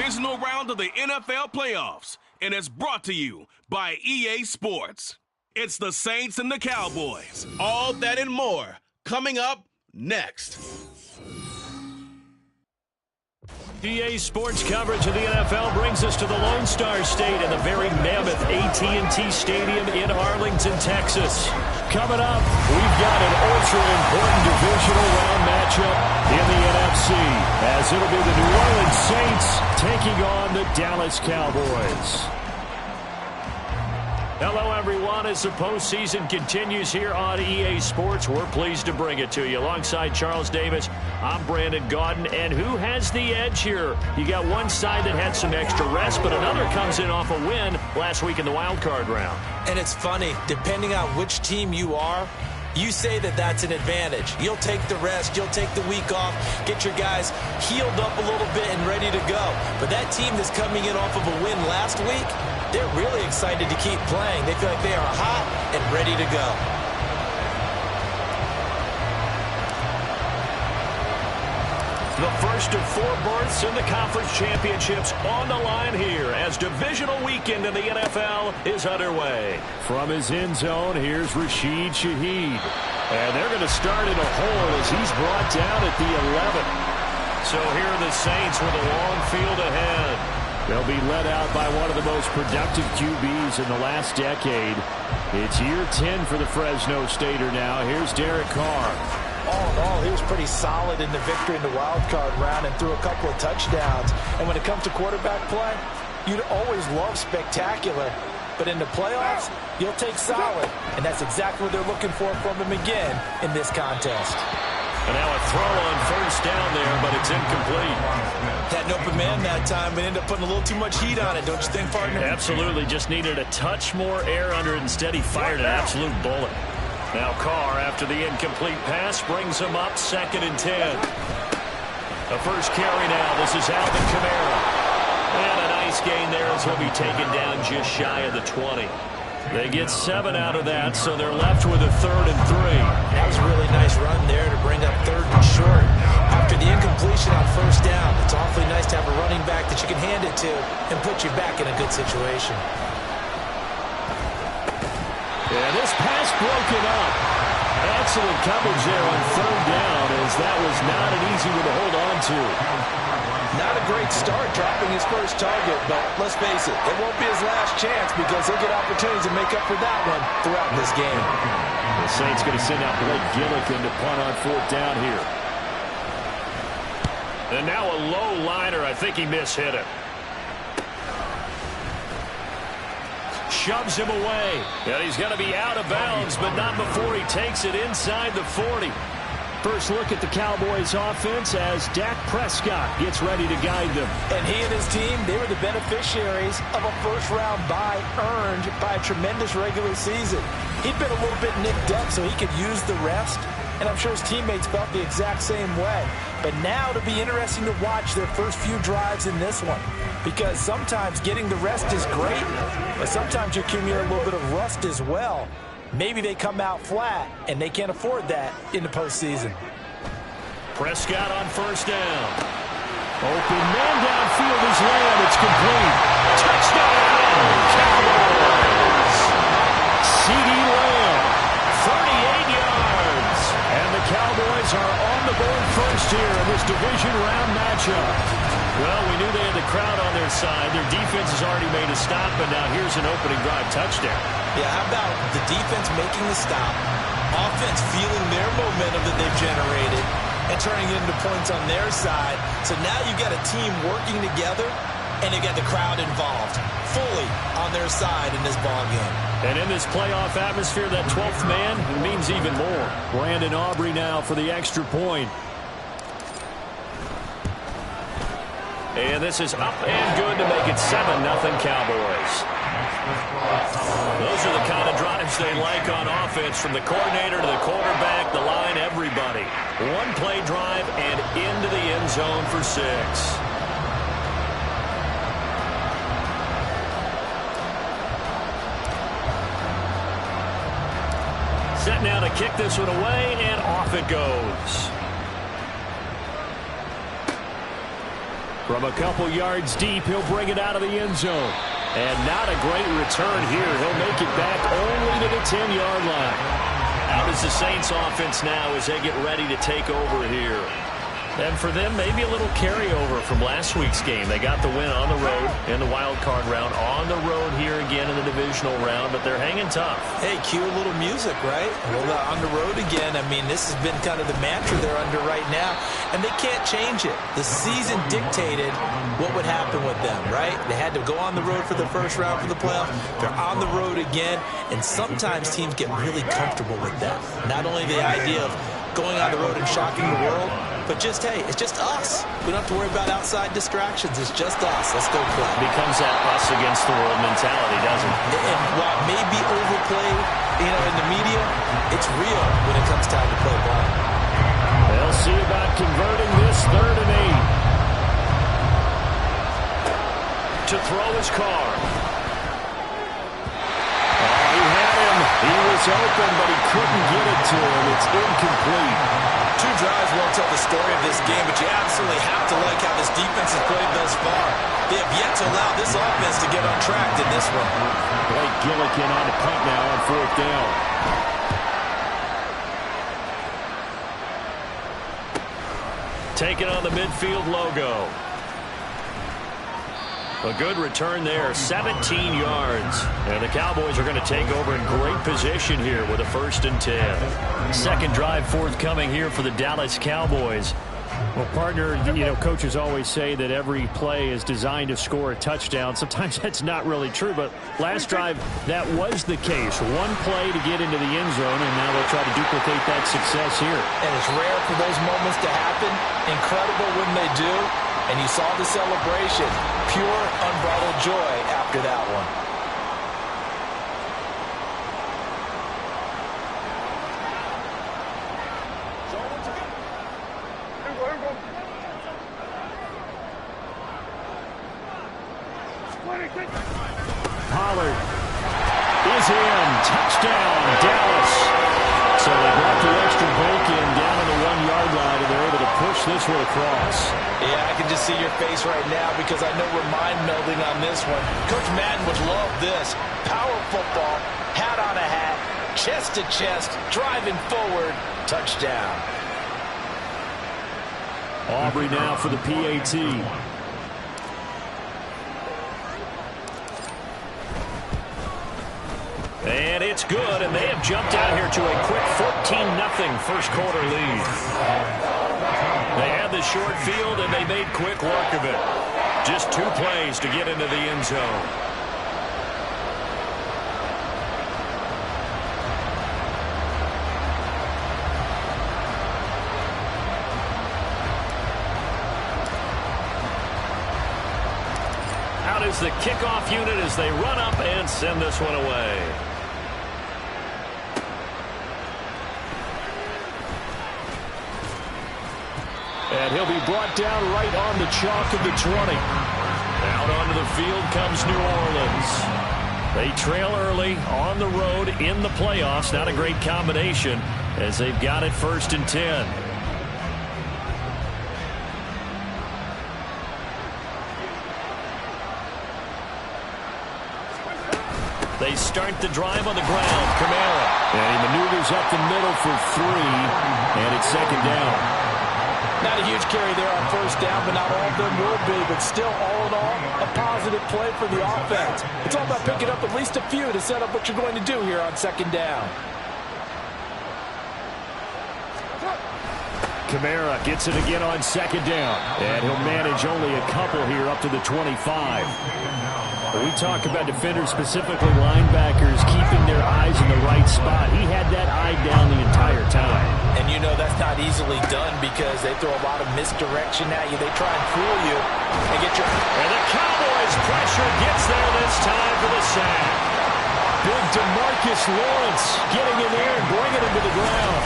divisional round of the NFL playoffs, and it's brought to you by EA Sports. It's the Saints and the Cowboys. All that and more coming up next. EA Sports coverage of the NFL brings us to the Lone Star State and the very mammoth AT&T Stadium in Arlington, Texas. Coming up, we've got an ultra-important divisional round matchup in the NFC, as it'll be the New Orleans Saints taking on the Dallas Cowboys. Hello, everyone. As the postseason continues here on EA Sports, we're pleased to bring it to you. Alongside Charles Davis, I'm Brandon Gaudin. And who has the edge here? You got one side that had some extra rest, but another comes in off a win last week in the wild card round. And it's funny, depending on which team you are, you say that that's an advantage. You'll take the rest, you'll take the week off, get your guys healed up a little bit and ready to go. But that team that's coming in off of a win last week, they're really excited to keep playing. They feel like they are hot and ready to go. The first of 4 berths in the conference championships on the line here as divisional weekend in the NFL is underway. From his end zone, here's Rashid Shaheed. And they're going to start in a hole as he's brought down at the 11. So here are the Saints with a long field ahead. They'll be led out by one of the most productive QBs in the last decade. It's year 10 for the Fresno Stater now. Here's Derek Carr. All in all, he was pretty solid in the victory in the wild card round and threw a couple of touchdowns. And when it comes to quarterback play, you'd always love spectacular. But in the playoffs, you'll take solid. And that's exactly what they're looking for from him again in this contest. And now a throw on first down there, but it's incomplete. Had an open man that time, but ended up putting a little too much heat on it, don't you think, partner? Absolutely. Just needed a touch more air under it. Instead, he fired an absolute bullet. Now Carr, after the incomplete pass, brings him up 2nd and 10. The first carry now. This is Alvin Kamara. And a nice gain there as he'll be taken down just shy of the 20. They get 7 out of that, so they're left with a 3rd and 3. That was a really nice run there to bring up 3rd and short. After the incompletion on first down, it's awfully nice to have a running back that you can hand it to and put you back in a good situation. And this pass broken up. Excellent coverage there on 3rd down, as that was not an easy one to hold on to. Not a great start dropping his first target, but let's face it, it won't be his last chance because he'll get opportunities to make up for that one throughout this game. The Saints going to send out Blake Gillikin to punt on 4th down here. And now a low liner. I think he mishit it. Shoves him away. And he's going to be out of bounds, but not before he takes it inside the 40. First look at the Cowboys offense as Dak Prescott gets ready to guide them. And he and his team, they were the beneficiaries of a first-round bye earned by a tremendous regular season. He'd been a little bit nicked up so he could use the rest, and I'm sure his teammates felt the exact same way. But now it'll be interesting to watch their first few drives in this one, because sometimes getting the rest is great, but sometimes you accumulate a little bit of rust as well. Maybe they come out flat, and they can't afford that in the postseason. Prescott on first down. Open man downfield is Lamb. It's complete. Touchdown, Cowboys! CeeDee Lamb, 38 yards. And the Cowboys are on the board first here in this division round matchup. Well, we knew they had the crowd on their side. Their defense has already made a stop, but now here's an opening drive touchdown. Yeah, how about the defense making the stop, offense feeling their momentum that they've generated, and turning it into points on their side. So now you've got a team working together, and you've got the crowd involved, fully on their side in this ballgame. And in this playoff atmosphere, that 12th man means even more. Brandon Aubrey now for the extra point. And this is up and good to make it 7-0 Cowboys. Those are the kind of drives they like on offense, from the coordinator to the quarterback, the line, everybody. One play drive and into the end zone for 6. Set now to kick this one away, and off it goes. From a couple yards deep, he'll bring it out of the end zone. And not a great return here. He'll make it back only to the 10-yard line. Out is the Saints offense now as they get ready to take over here. And for them, maybe a little carryover from last week's game. They got the win on the road in the wild card round, on the road here again in the divisional round, but they're hanging tough. Hey, cue a little music, right? Well, on the road again. I mean, this has been kind of the mantra they're under right now, and they can't change it. The season dictated what would happen with them, right? They had to go on the road for the first round for the playoffs. They're on the road again, and sometimes teams get really comfortable with that. Not only the idea of going on the road and shocking the world, but just, hey, it's just us. We don't have to worry about outside distractions. It's just us. Let's go play. Becomes that us against the world mentality, doesn't it? And while it may be overplayed, in the media, it's real when it comes time to play ball. They'll see about converting this 3rd and 8. To throw his car. He had him. He was open, but he couldn't get it to him. It's incomplete. 2 drives won't tell the story of this game, but you absolutely have to like how this defense has played thus far. They have yet to allow this offense to get on track in this one. Blake Gillikin on the punt now on 4th down. Taking on the midfield logo. A good return there, 17 yards. And the Cowboys are going to take over in great position here with a 1st and 10. Second drive forthcoming here for the Dallas Cowboys. Well, partner, coaches always say that every play is designed to score a touchdown. Sometimes that's not really true, but last drive, that was the case. One play to get into the end zone, and now they'll try to duplicate that success here. And it's rare for those moments to happen. Incredible when they do. And you saw the celebration. Pure, unbridled joy after that one. Pollard is in. Touchdown, Dallas. So they brought the extra break in down on the 1-yard line, and they're able to push this one across. Yeah, I can just see your face right now because I know we're mind-melding on this one. Coach Madden would love this. Power football, hat on a hat, chest to chest, driving forward, touchdown. Aubrey now for the PAT. And it's good, and they have jumped out here to a quick 14-0 first quarter lead. They had the short field, and they made quick work of it. Just 2 plays to get into the end zone. Out is the kickoff unit as they run up and send this one away. And he'll be brought down right on the chalk of the 20. Out onto the field comes New Orleans. They trail early on the road in the playoffs. Not a great combination as they've got it 1st and 10. They start the drive on the ground. Kamara. And he maneuvers up the middle for 3. And it's 2nd down. Not a huge carry there on 1st down, but not all of them will be. But still, all in all, a positive play for the offense. It's all about picking up at least a few to set up what you're going to do here on 2nd down. Kamara gets it again on 2nd down. And he'll manage only a couple here up to the 25. We talk about defenders, specifically linebackers, keeping their eyes in the right spot. He had that eye down the entire time. And you know that's not easily done because they throw a lot of misdirection at you. They try and fool you and get your... And the Cowboys pressure gets there this time for the sack. Big DeMarcus Lawrence getting in there and bringing him to the ground.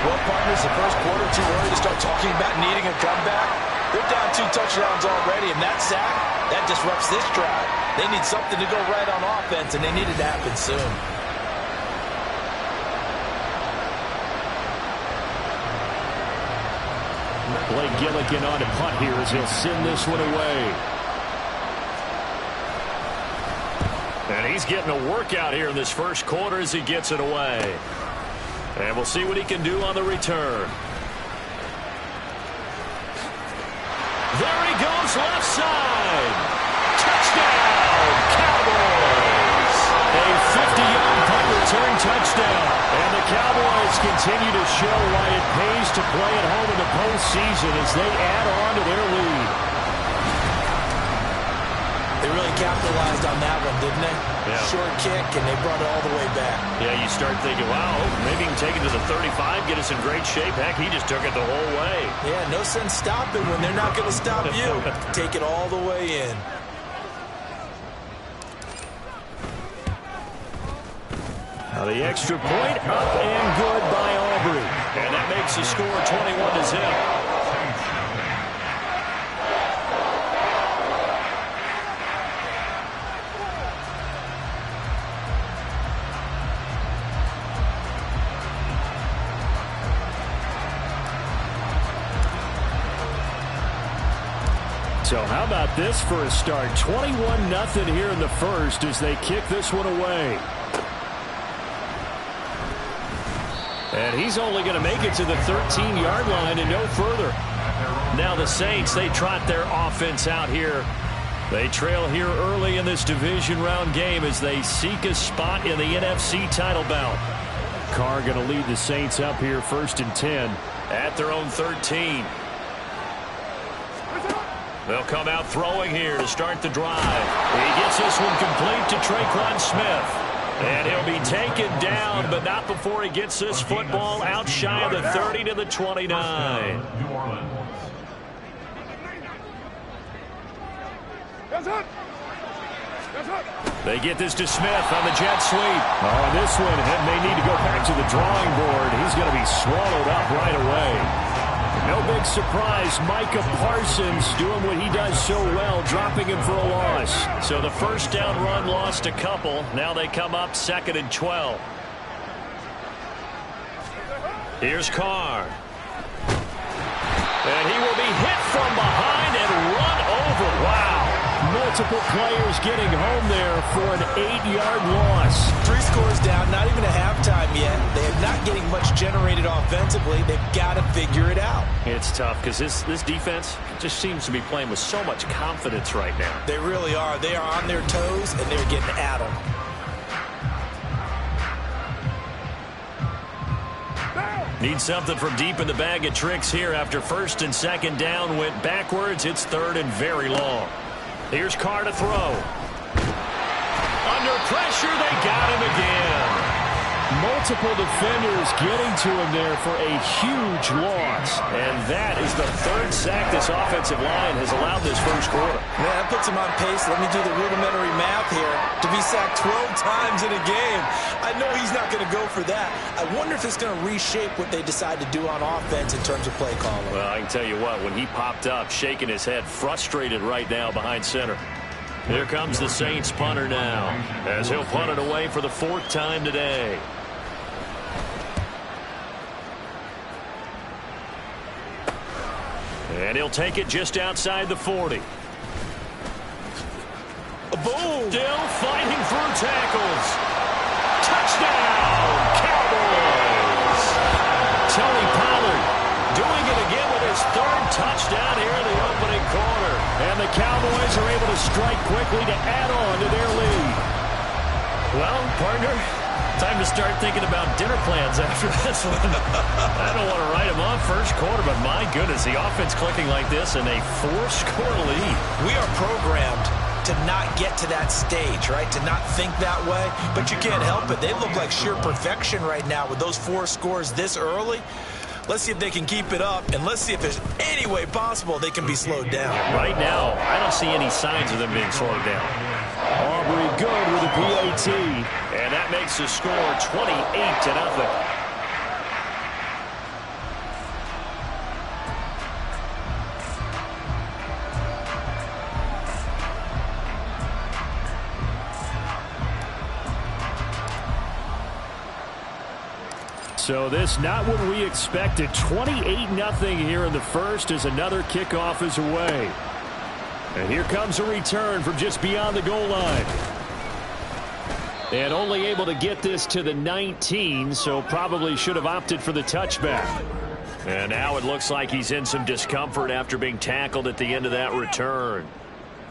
Well, partners, the first quarter too early to start talking about needing a comeback. They're down 2 touchdowns already, and that sack, that disrupts this drive. They need something to go right on offense, and they need it to happen soon. play Gilligan on to punt here as he'll send this one away. And he's getting a workout here in this first quarter as he gets it away. And we'll see what he can do on the return. There he goes, left side. Touchdown, Cowboys. A 50-yard punt return touchdown. And the Cowboys continue to show why it pays to play at home in the postseason as they add on to their lead. They really capitalized on that one, didn't they? Yeah. Short kick, and they brought it all the way back. Yeah, you start thinking, wow, maybe he can take it to the 35, get us in great shape. Heck, he just took it the whole way. Yeah, no sense stopping when they're not going to stop you. Take it all the way in. Now the extra point up and good by Aubrey. And that makes the score 21-0. So how about this for a start? 21-0 here in the first as they kick this one away. And he's only going to make it to the 13-yard line and no further. Now the Saints, they trot their offense out here. They trail here early in this division round game as they seek a spot in the NFC title bout. Carr going to lead the Saints up here 1st and 10 at their own 13. They'll come out throwing here to start the drive. He gets this one complete to Traquan Smith. And he'll be taken down, but not before he gets this football out shy of the 30 to the 29. They get this to Smith on the jet sweep. Oh, this one may need to go back to the drawing board. He's going to be swallowed up right away. No big surprise, Micah Parsons doing what he does so well, dropping him for a loss. So the first down run lost a couple. Now they come up 2nd and 12. Here's Carr. And he will be hit from behind and run over. Wow. Multiple players getting home there for an 8-yard loss. 3 scores down, not even a halftime yet. They are not getting much generated offensively. They've got to figure it out. It's tough because this defense just seems to be playing with so much confidence right now. They really are. They are on their toes, and they're getting at them. Need something from deep in the bag of tricks here after 1st and 2nd down went backwards. It's 3rd and very long. Here's Carr to throw. Under pressure, they got him again. Multiple defenders getting to him there for a huge loss. And that is the 3rd sack this offensive line has allowed this first quarter. Man, that puts him on pace. Let me do the rudimentary math here. To be sacked 12 times in a game. I know he's not going to go for that. I wonder if it's going to reshape what they decide to do on offense in terms of play calling. Well, I can tell you what, when he popped up, shaking his head, frustrated right now behind center. Here comes the Saints punter now, as he'll punt it away for the 4th time today. And he'll take it just outside the 40. Boom! Still fighting through tackles. Touchdown, Cowboys! Tony Pollard doing it again with his 3rd touchdown here in the opening quarter. And the Cowboys are able to strike quickly to add on to their lead. Well, partner, time to start thinking about dinner plans after this one. I don't want to write them off first quarter, but my goodness, the offense clicking like this and a 4-score lead. We are programmed to not get to that stage, right? To not think that way, but you can't help it. They look like sheer perfection right now with those 4 scores this early. Let's see if they can keep it up, and let's see if there's any way possible they can be slowed down. Right now, I don't see any signs of them being slowed down. Aubrey good with a PAT, and that makes the score 28-0. So this not what we expected. 28-0 here in the first as another kickoff is away. And here comes a return from just beyond the goal line. And only able to get this to the 19, so probably should have opted for the touchback. And now it looks like he's in some discomfort after being tackled at the end of that return.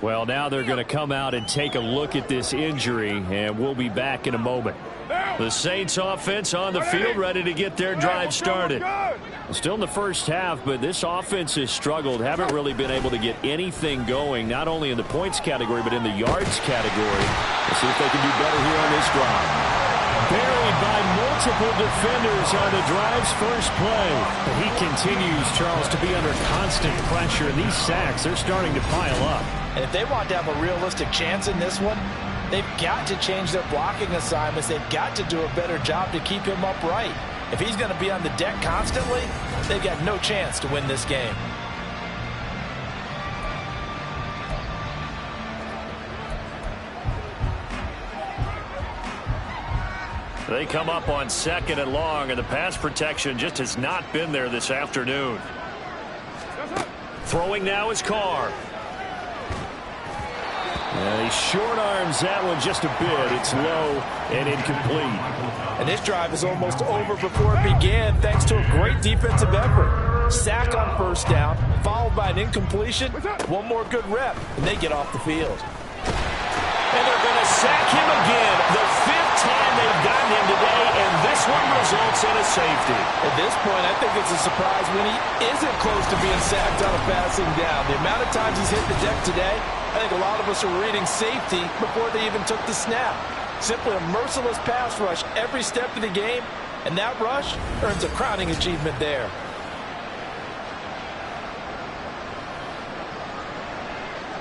Well, now they're going to come out and take a look at this injury, and we'll be back in a moment. The Saints offense on the field, ready to get their drive started. Still in the first half, but this offense has struggled. Haven't really been able to get anything going, not only in the points category, but in the yards category. Let's see if they can do better here on this drive. Buried by multiple defenders on the drive's first play. But he continues, Charles, to be under constant pressure. And these sacks, they're starting to pile up. And if they want to have a realistic chance in this one, they've got to change their blocking assignments. They've got to do a better job to keep him upright. If he's going to be on the deck constantly, they've got no chance to win this game. They come up on 2nd and long, and the pass protection just has not been there this afternoon. Throwing now is Carr. He short arms that one just a bit. It's low and incomplete. And this drive is almost over before it began thanks to a great defensive effort. Sack on first down, followed by an incompletion. One more good rep, and they get off the field. And they're going to sack him again. The 5th time they've gotten him today, and this one results in a safety. At this point, I think it's a surprise when he isn't close to being sacked on a passing down. The amount of times he's hit the deck today, I think a lot of us are reading safety before they even took the snap. Simply a merciless pass rush every step of the game, and that rush earns a crowning achievement there.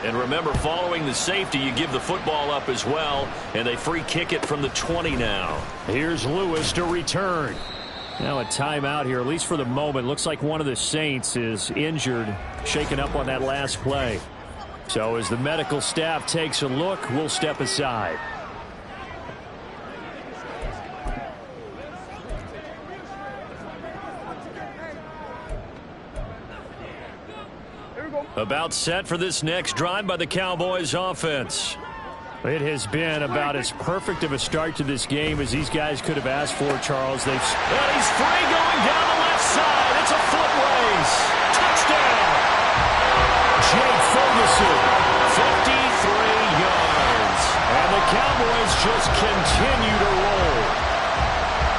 And remember, following the safety, you give the football up as well, and they free kick it from the 20 now. Here's Lewis to return. Now a timeout here, at least for the moment. Looks like one of the Saints is injured, shaken up on that last play. So as the medical staff takes a look, we'll step aside. About set for this next drive by the Cowboys offense. It has been about as perfect of a start to this game as these guys could have asked for, Charles. And he's free going down the left side. It's a foot race. Touchdown. Jake Ferguson, 53 yards. And the Cowboys just continue to roll.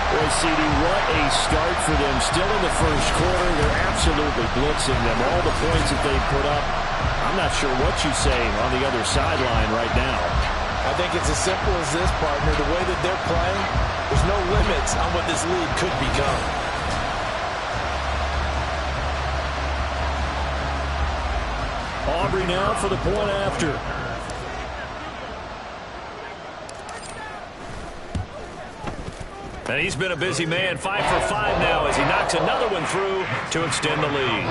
Boy, CD, what a start for them. Still in the first quarter, they're absolutely blitzing them. All the points that they put up, I'm not sure what you say on the other sideline right now. I think it's as simple as this, partner. The way that they're playing, there's no limits on what this league could become. Aubrey now for the point after. And he's been a busy man, 5 for 5 now as he knocks another one through to extend the lead.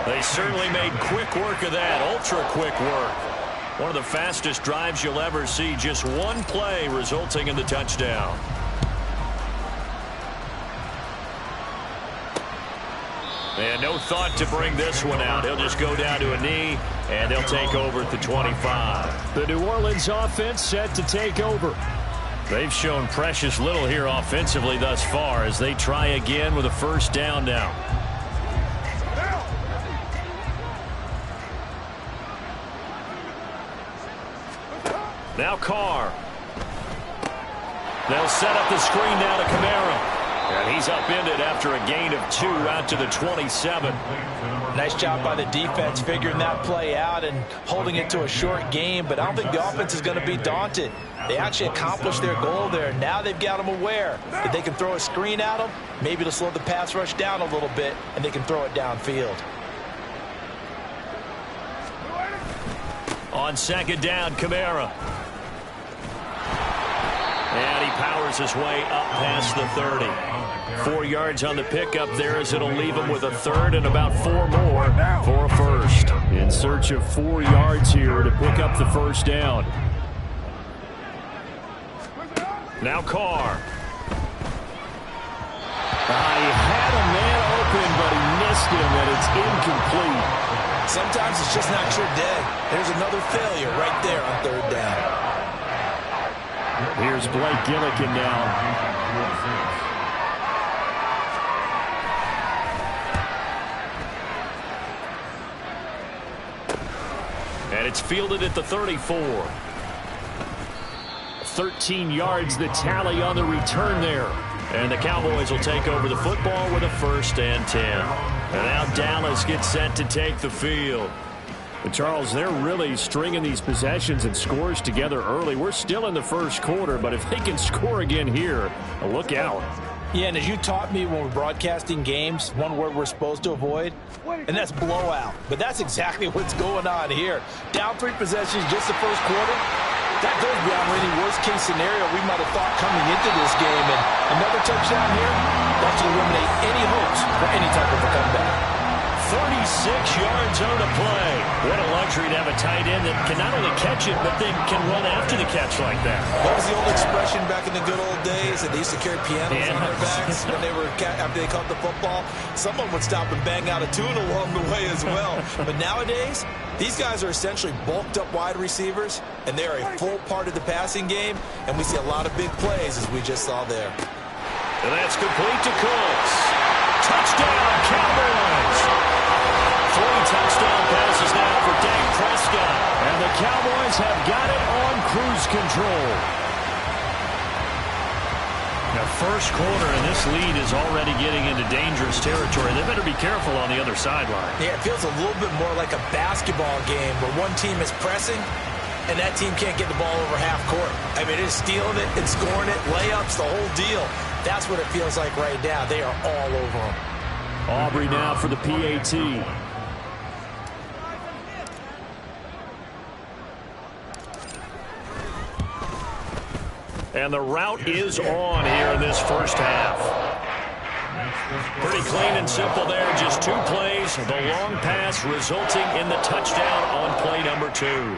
They certainly made quick work of that, ultra quick work. One of the fastest drives you'll ever see, just one play resulting in the touchdown. And no thought to bring this one out. He'll just go down to a knee, and they'll take over at the 25. The New Orleans offense set to take over. They've shown precious little here offensively thus far as they try again with a first down now. Now Carr. They'll set up the screen now to Kamara. And he's upended after a gain of 2 out to the 27. Nice job by the defense figuring that play out and holding it to a short game, but I don't think the offense is going to be daunted. They actually accomplished their goal there. Now they've got them aware that they can throw a screen at them, maybe to slow the pass rush down a little bit, and they can throw it downfield. On second down, Kamara. And he powers his way up past the 30. 4 yards on the pickup there as it'll leave him with a third and about 4 more for a first. In search of 4 yards here to pick up the first down. Now Carr. He had a man open, but he missed him, and it's incomplete. Sometimes it's just not your day. There's another failure right there on third down. Here's Blake Gillikin now. And it's fielded at the 34. 13 yards the tally on the return there. And the Cowboys will take over the football with a 1st and 10. And now Dallas gets set to take the field. But Charles, they're really stringing these possessions and scores together early. We're still in the first quarter, but if they can score again here, look out. Yeah, and as you taught me when we're broadcasting games, one word we're supposed to avoid, and that's blowout. But that's exactly what's going on here. Down 3 possessions just the first quarter. That goes beyond any worst-case scenario we might have thought coming into this game. And another touchdown here, that should eliminate any hopes for any type of a comeback. 36 yards on the play. What a luxury to have a tight end that can not only catch it, but then can run after the catch like that. What was the old expression back in the good old days that they used to carry pianos on their backs when they were after they caught the football? Someone would stop and bang out a tune along the way as well. But nowadays, these guys are essentially bulked up wide receivers, and they are a full part of the passing game, and we see a lot of big plays as we just saw there. And that's complete to Cooks. Touchdown, Cowboys! 3 touchdown passes now for Dak Prescott. And the Cowboys have got it on cruise control. Now, first quarter, and this lead is already getting into dangerous territory. They better be careful on the other sideline. Yeah, it feels a little bit more like a basketball game where one team is pressing and that team can't get the ball over half court. I mean, it's stealing it, it's scoring it, layups, the whole deal. That's what it feels like right now. They are all over them. Aubrey now for the PAT. And the route is on here in this first half. Pretty clean and simple there. Just 2 plays. The long pass resulting in the touchdown on play number 2.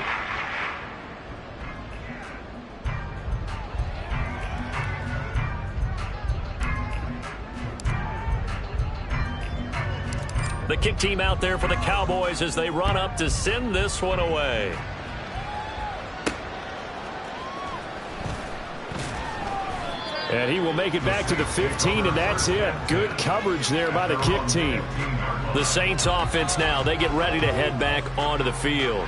The kick team out there for the Cowboys as they run up to send this one away. And he will make it back to the 15, and that's it. Good coverage there by the kick team. The Saints offense now, they get ready to head back onto the field.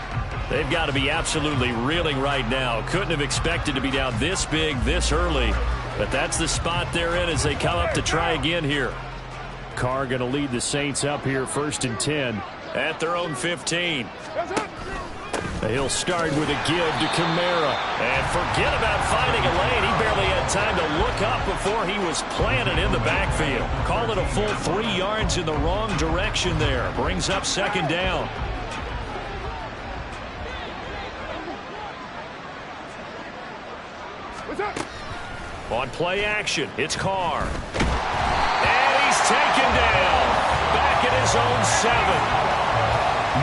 They've got to be absolutely reeling right now. Couldn't have expected to be down this big, this early. But that's the spot they're in as they come up to try again here. Carr going to lead the Saints up here 1st and 10 at their own 15. He'll start with a give to Kamara. And forget about finding a lane. He barely had time to look up before he was planted in the backfield. Call it a full 3 yards in the wrong direction there. Brings up 2nd down. On play action, it's Carr. And he's taken down. Back at his own 7.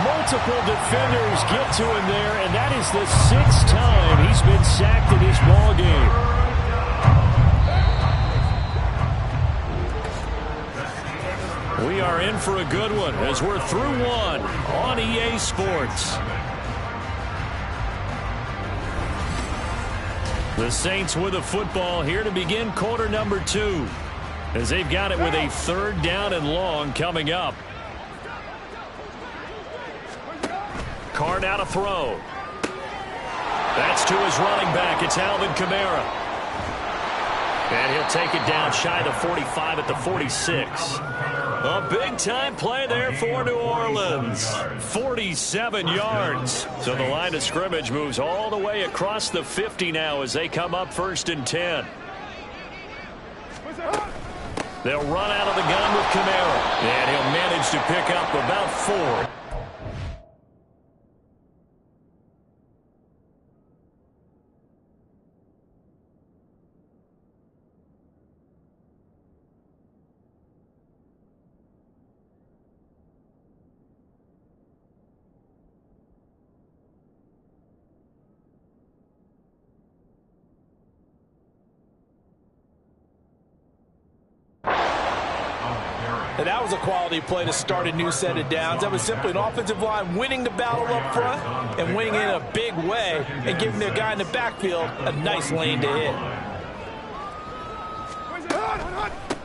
Multiple defenders get to him there, and that is the 6th time he's been sacked in this ballgame. We are in for a good one as we're through 1 on EA Sports. The Saints with a football here to begin quarter number 2 as they've got it with a 3rd down and long coming up. Carr now to throw. That's to his running back. It's Alvin Kamara. And he'll take it down shy of the 45 at the 46. A big-time play there for New Orleans. 47 yards. So the line of scrimmage moves all the way across the 50 now as they come up 1st and 10. They'll run out of the gun with Kamara. And he'll manage to pick up about 4. And that was a quality play to start a new set of downs. That was simply an offensive line winning the battle up front and winning in a big way and giving their guy in the backfield a nice lane to hit.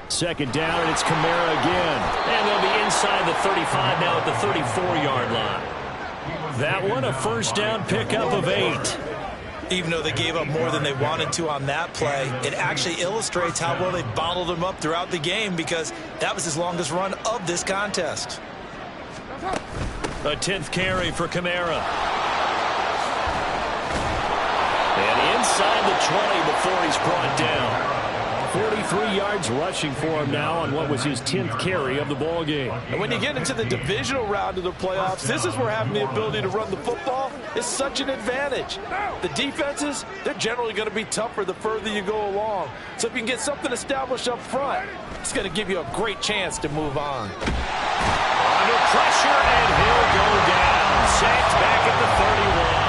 Second down, and it's Kamara again. And they'll be inside the 35 now at the 34-yard line. That one, a first down pickup of 8. Even though they gave up more than they wanted to on that play, it actually illustrates how well they bottled them up throughout the game because that was his longest run of this contest. A 10th carry for Kamara. And inside the 20 before he's brought down. 43 yards rushing for him now on what was his 10th carry of the ball game. And when you get into the divisional round of the playoffs, this is where having the ability to run the football is such an advantage. The defenses, they're generally going to be tougher the further you go along. So if you can get something established up front, it's going to give you a great chance to move on. Under pressure, and he'll go down. Sacked back at the 31.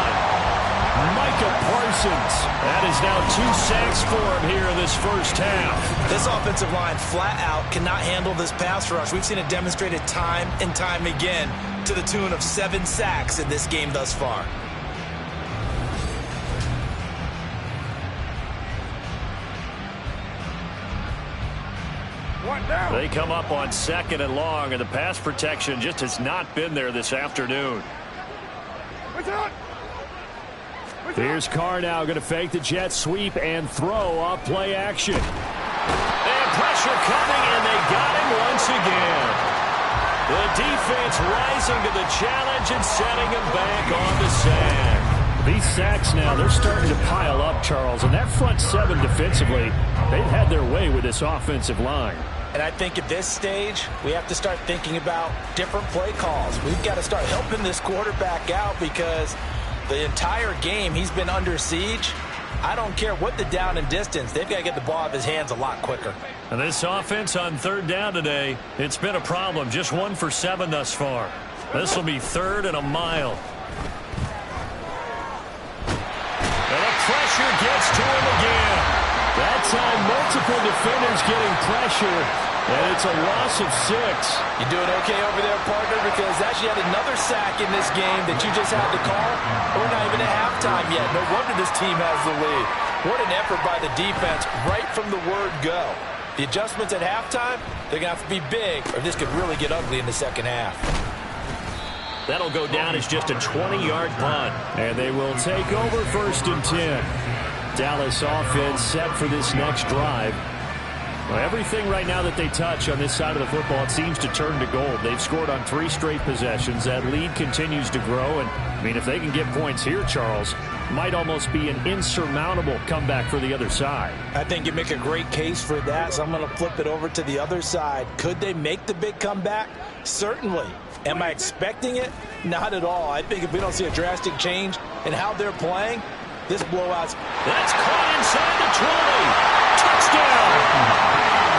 Micah Parsons. That is now 2 sacks for him here in this first half. This offensive line flat out cannot handle this pass rush. We've seen it demonstrated time and time again to the tune of 7 sacks in this game thus far. They come up on 2nd and long, and the pass protection just has not been there this afternoon. Here's Carr now going to fake the jet sweep and throw off play action. And pressure coming, and they got him once again. The defense rising to the challenge and setting him back on the sack. These sacks now, they're starting to pile up, Charles. And that front 7 defensively, they've had their way with this offensive line. And I think at this stage, we have to start thinking about different play calls. We've got to start helping this quarterback out because the entire game he's been under siege. I don't care what the down and distance. They've got to get the ball out of his hands a lot quicker. And this offense on 3rd down today, it's been a problem. Just 1 for 7 thus far. This will be 3rd and a mile. And the pressure gets to him again. That time, multiple defenders getting pressure, and it's a loss of 6. You doing okay over there, partner? Because that's yet another sack in this game that you just had to call. We're not even at halftime yet. No wonder this team has the lead. What an effort by the defense right from the word go. The adjustments at halftime, they're going to have to be big, or this could really get ugly in the second half. That'll go down as just a 20-yard punt. And they will take over 1st and 10. Dallas offense set for this next drive. Well, everything right now that they touch on this side of the football, it seems to turn to gold. They've scored on 3 straight possessions. That lead continues to grow. And, I mean, if they can get points here, Charles, might almost be an insurmountable comeback for the other side. I think you make a great case for that, so I'm going to flip it over to the other side. Could they make the big comeback? Certainly. Am I expecting it? Not at all. I think if we don't see a drastic change in how they're playing, this blowout's... That's caught inside the 20. Touchdown!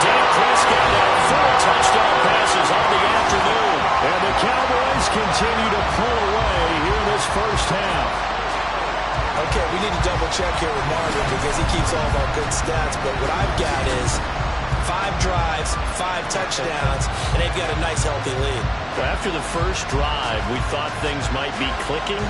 Dak Prescott had 4 touchdown passes on the afternoon. And the Cowboys continue to pull away here in this first half. Okay, we need to double check here with Marvin because he keeps all of our good stats. But what I've got is 5 drives, 5 touchdowns, and they've got a nice, healthy lead. After the first drive, we thought things might be clicking.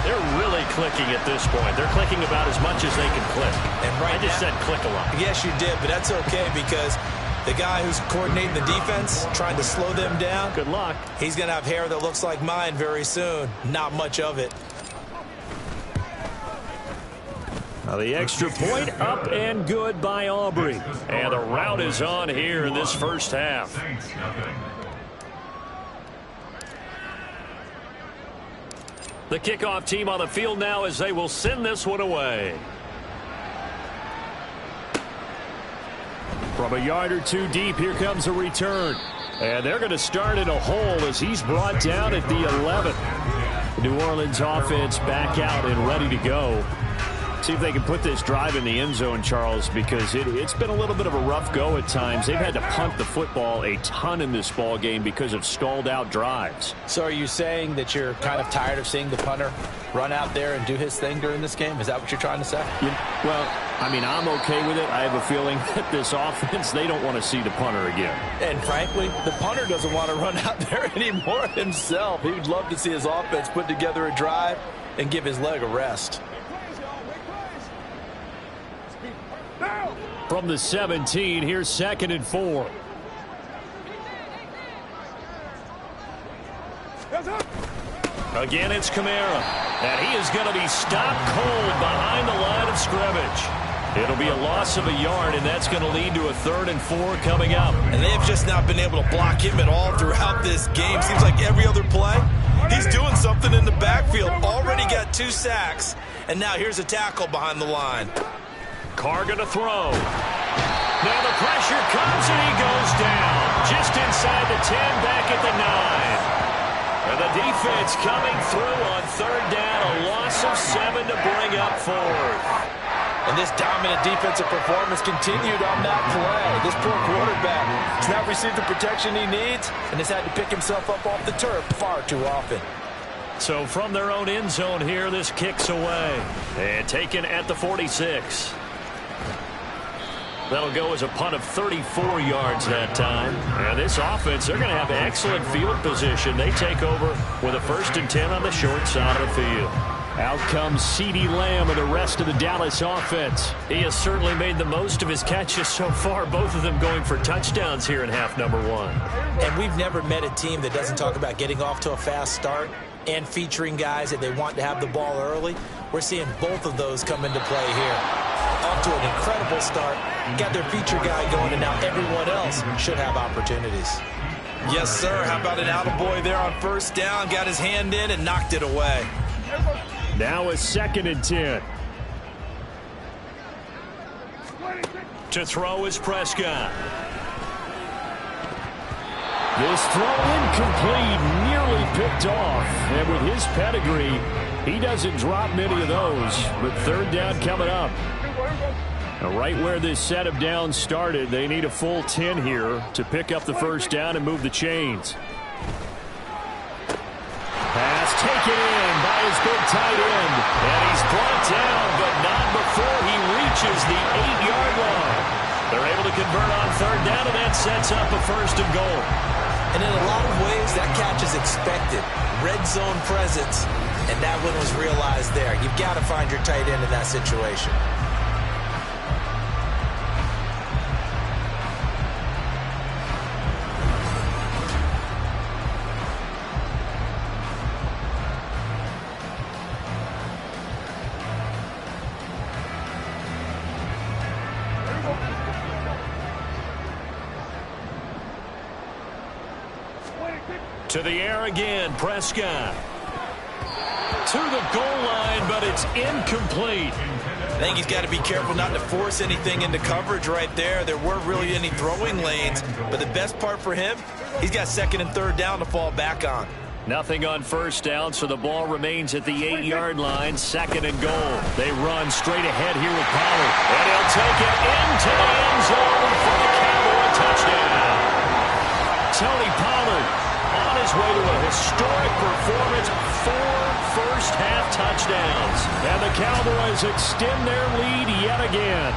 They're really clicking at this point. They're clicking about as much as they can click. And right I just said click a lot. Yes, you did, but that's okay because the guy who's coordinating the defense, trying to slow them down, good luck. He's going to have hair that looks like mine very soon. Not much of it. Now the extra point up and good by Aubrey. And the route is on here in this first half. The kickoff team on the field now as they will send this one away. From a yard or 2 deep, here comes a return. And they're going to start in a hole as he's brought down at the 11. New Orleans offense back out and ready to go. See if they can put this drive in the end zone, Charles, because it's been a little bit of a rough go at times. They've had to punt the football a ton in this ball game because of stalled-out drives. So are you saying that you're kind of tired of seeing the punter run out there and do his thing during this game? Is that what you're trying to say? Well, I mean, I'm okay with it. I have a feeling that this offense, they don't want to see the punter again. And frankly, the punter doesn't want to run out there anymore himself. He would love to see his offense put together a drive and give his leg a rest. From the 17, here's 2nd and 4. Again, it's Kamara. And he is going to be stopped cold behind the line of scrimmage. It'll be a loss of a yard, and that's going to lead to a 3rd and 4 coming up. And they've just not been able to block him at all throughout this game. Seems like every other play, he's doing something in the backfield. Already got 2 sacks, and now here's a tackle behind the line. Carr going to throw. Now the pressure comes, and he goes down. Just inside the 10, back at the 9. And the defense coming through on 3rd down. A loss of 7 to bring up 4th. And this dominant defensive performance continued on that play. This poor quarterback has not received the protection he needs and has had to pick himself up off the turf far too often. So from their own end zone here, this kicks away. And taken at the 46. That'll go as a punt of 34 yards that time. And this offense, they're going to have excellent field position. They take over with a 1st and 10 on the short side of the field. Out comes CeeDee Lamb and the rest of the Dallas offense. He has certainly made the most of his catches so far, both of them going for touchdowns here in half number 1. And we've never met a team that doesn't talk about getting off to a fast start and featuring guys that they want to have the ball early. We're seeing both of those come into play here. Off to an incredible start, got their feature guy going, and now everyone else should have opportunities. Yes, sir. How about an attaboy there on 1st down? Got his hand in and knocked it away. Now a 2nd and 10. To throw is Prescott. This throw incomplete, nearly picked off. And with his pedigree, he doesn't drop many of those. But 3rd down coming up. Now right where this set of downs started, they need a full 10 here to pick up the 1st down and move the chains. Pass taken in by his big tight end. And he's brought down, but not before he reaches the 8-yard line. They're able to convert on 3rd down, and that sets up a 1st and goal. And in a lot of ways, that catch is expected. Red zone presence, and that one was realized there. You've got to find your tight end in that situation. To the air again, Prescott. To the goal line, but it's incomplete. I think he's got to be careful not to force anything into coverage right there. There weren't really any throwing lanes, but the best part for him, he's got 2nd and 3rd down to fall back on. Nothing on 1st down, so the ball remains at the 8-yard line, 2nd and goal. They run straight ahead here with Pollard. And he'll take it into the end zone for the Cowboy touchdown. Tony Pollard on his way to a historic performance, 4 first-half touchdowns. And the Cowboys extend their lead yet again.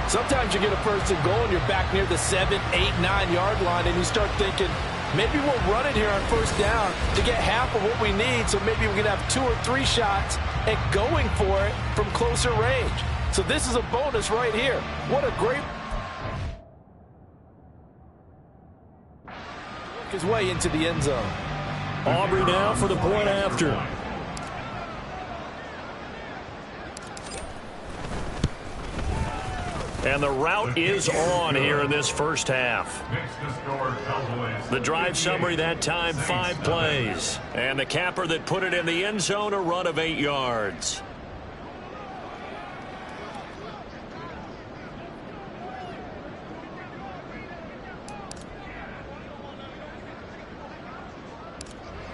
Sometimes you get a 1st and goal and you're back near the 7, 8, 9-yard line, and you start thinking, maybe we'll run it here on 1st down to get half of what we need, so maybe we can have 2 or 3 shots at going for it from closer range. So this is a bonus right here. What a great his way into the end zone. Aubrey now for the point after. And the route is on here in this 1st half. The drive summary that time, 5 plays. And the capper that put it in the end zone, a run of 8 yards.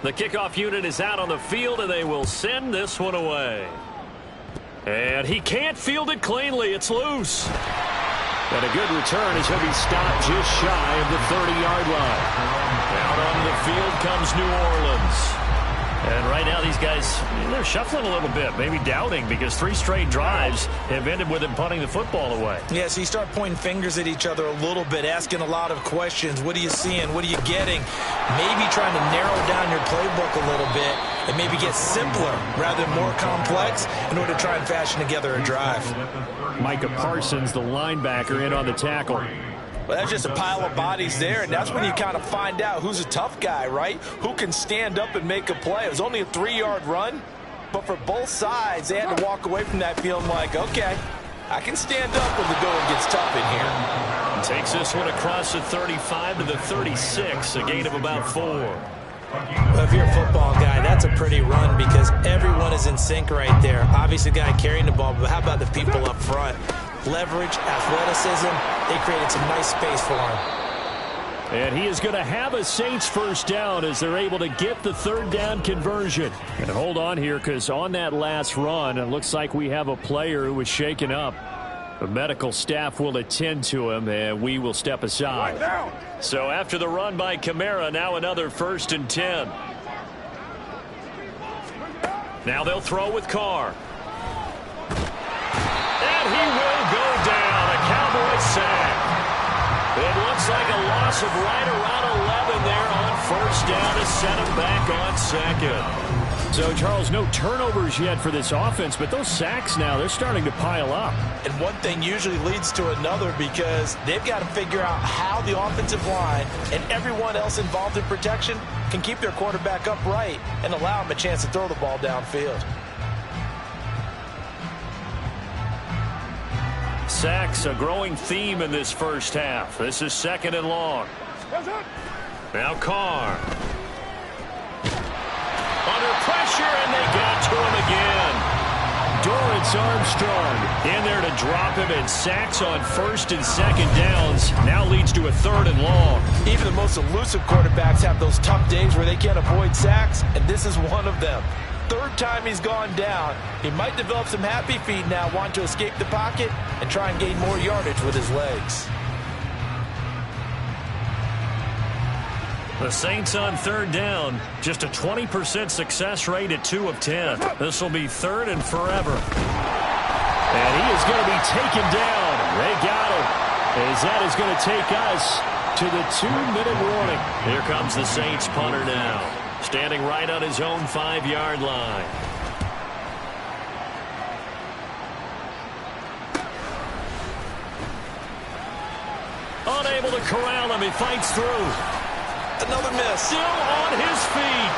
The kickoff unit is out on the field, and they will send this one away. And he can't field it cleanly. It's loose. And a good return as he'll be stopped just shy of the 30-yard line. Out onto the field comes New Orleans. And right now these guys, they're shuffling a little bit, maybe doubting, because 3 straight drives have ended with them punting the football away. Yeah, so you start pointing fingers at each other a little bit, asking a lot of questions. What are you seeing? What are you getting? Maybe trying to narrow down your playbook a little bit and maybe get simpler rather than more complex in order to try and fashion together a drive. Micah Parsons, the linebacker, in on the tackle. Well, that's just a pile of bodies there, and that's when you kind of find out who's a tough guy, right? Who can stand up and make a play. It was only a 3-yard run, but for both sides, they had to walk away from that feeling like, okay, I can stand up when the going gets tough in here. Takes this one across the 35 to the 36, a gain of about 4. Well, if you're a football guy, that's a pretty run because everyone is in sync right there. Obviously, the guy carrying the ball, but how about the people up front? Leverage, athleticism, they created some nice space for him. And he is going to have a Saints first down as they're able to get the 3rd down conversion. And hold on here, because on that last run, it looks like we have a player who was shaken up. The medical staff will attend to him, and we will step aside. So after the run by Kamara, now another 1st and 10. Now they'll throw with Carr. And he will go down. A Cowboy sack. It looks like a loss of right around 11 there on 1st down to set him back on 2nd. So, Charles, no turnovers yet for this offense, but those sacks now, they're starting to pile up. And one thing usually leads to another because they've got to figure out how the offensive line and everyone else involved in protection can keep their quarterback upright and allow him a chance to throw the ball downfield. Sacks, a growing theme in this first half. This is 2nd and long. Now Carr. Under pressure, and they got to him again. Dorrance Armstrong in there to drop him, and sacks on 1st and 2nd downs now leads to a 3rd and long. Even the most elusive quarterbacks have those tough days where they can't avoid sacks, and this is one of them. 3rd time he's gone down. He might develop some happy feet now, want to escape the pocket and try and gain more yardage with his legs. The Saints on 3rd down, just a 20% success rate at 2 of 10. This will be 3rd and forever. And he is going to be taken down. They got him. As that is going to take us to the 2-minute warning. Here comes the Saints punter now, standing right on his own 5-yard line. Unable to corral him, he fights through. Another miss. Still on his feet.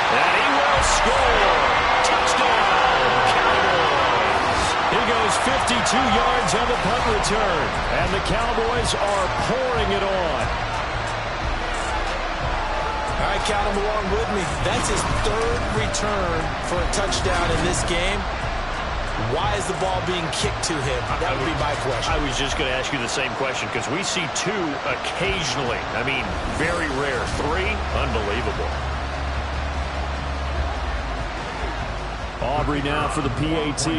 And he will score. Touchdown, Cowboys. He goes 52 yards on the punt return. And the Cowboys are pouring it on. All right, count him along with me. That's his 3rd return for a touchdown in this game. Why is the ball being kicked to him? That would be my question. I was just going to ask you the same question because we see 2 occasionally. I mean, very rare. 3, unbelievable. Aubrey now for the PAT.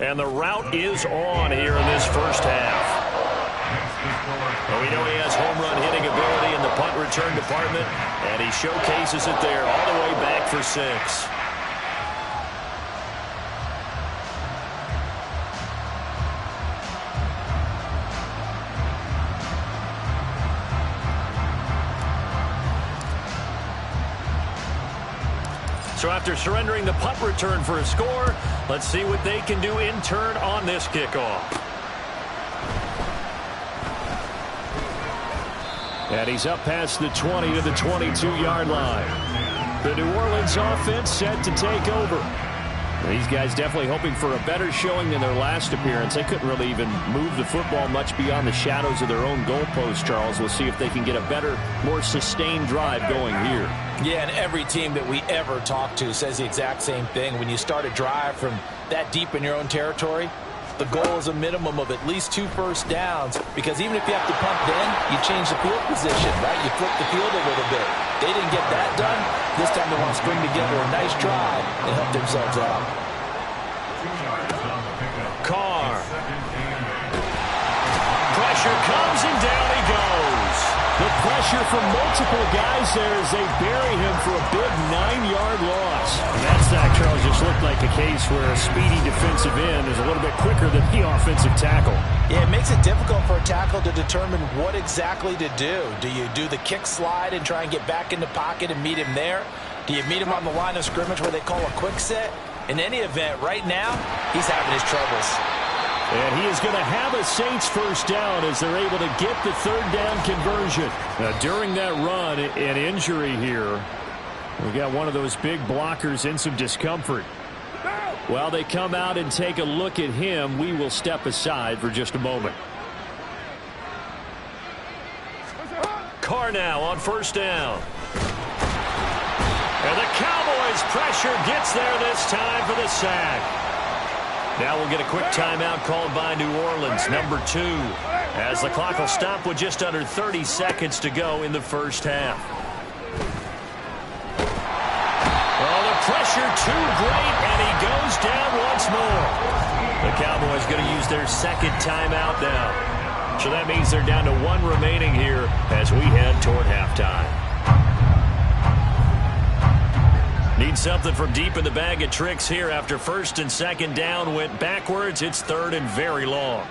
And the route is on here in this first half. Well, we know he has home run hitting ability in the punt return department, and he showcases it there all the way back for 6. So after surrendering the punt return for a score, let's see what they can do in turn on this kickoff. And he's up past the 20 to the 22-yard line. The New Orleans offense set to take over. These guys definitely hoping for a better showing than their last appearance. They couldn't really even move the football much beyond the shadows of their own goalpost, Charles. We'll see if they can get a better, more sustained drive going here. Yeah, and every team that we ever talk to says the exact same thing. When you start a drive from that deep in your own territory, the goal is a minimum of at least 2 first downs, because even if you have to punt then, you change the field position, right? You flip the field a little bit. They didn't get that done. This time they want to string together a nice drive and help themselves out. Carr. Pressure comes and down he goes. The pressure from multiple guys there as they bury him for a big 9-yard loss. And that sack, Charles, just looked like a case where a speedy defensive end is a little bit quicker than the offensive tackle. Yeah, it makes it difficult for a tackle to determine what exactly to do. Do you do the kick slide and try and get back in the pocket and meet him there? Do you meet him on the line of scrimmage where they call a quick set? In any event, right now, he's having his troubles. And he is going to have a Saints first down as they're able to get the third down conversion. Now, during that run, an injury here. We got one of those big blockers in some discomfort. While they come out and take a look at him, we will step aside for just a moment. Carr now on first down. And the Cowboys' pressure gets there this time for the sack. Now we'll get a quick timeout called by New Orleans, number 2, as the clock will stop with just under 30 seconds to go in the first half. Oh, the pressure too great, and he goes down once more. The Cowboys going to use their second timeout now. So that means they're down to 1 remaining here as we head toward halftime. Need something from deep in the bag of tricks here after first and second down went backwards. It's third and very long.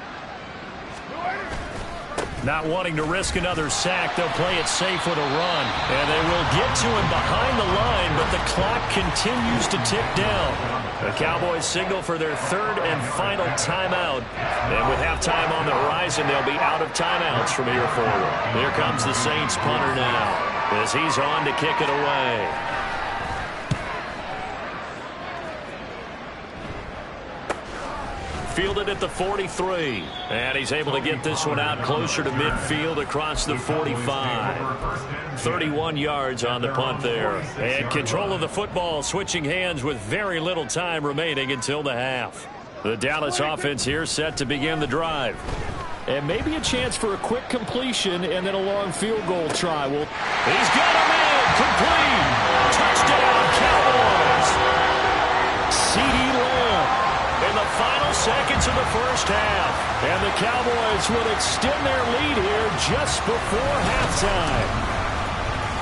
Not wanting to risk another sack, they'll play it safe with a run. And they will get to him behind the line, but the clock continues to tick down. The Cowboys signal for their third and final timeout. And with halftime on the horizon, they'll be out of timeouts from here forward. Here comes the Saints punter now as he's on to kick it away. Fielded at the 43. And he's able to get this one out closer to midfield across the 45. 31 yards on the punt there. And control of the football switching hands with very little time remaining until the half. The Dallas offense here set to begin the drive. And maybe a chance for a quick completion and then a long field goal try. Well, he's got him in. Complete. Touchdown, Cowboys. CeeDee Lamb. In the final seconds of the first half. And the Cowboys will extend their lead here just before halftime.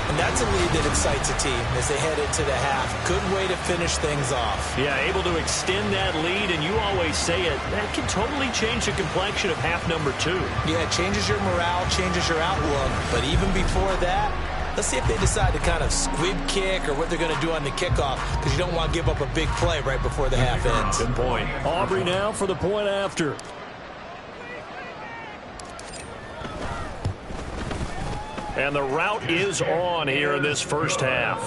And that's a lead that excites a team as they head into the half. Good way to finish things off. Yeah, able to extend that lead, and you always say it, that can totally change the complexion of half number 2. Yeah, it changes your morale, changes your outlook. But even before that, let's see if they decide to kind of squib kick or what they're going to do on the kickoff, because you don't want to give up a big play right before the half ends. Good point. Aubrey now for the point after. And the route is on here in this first half.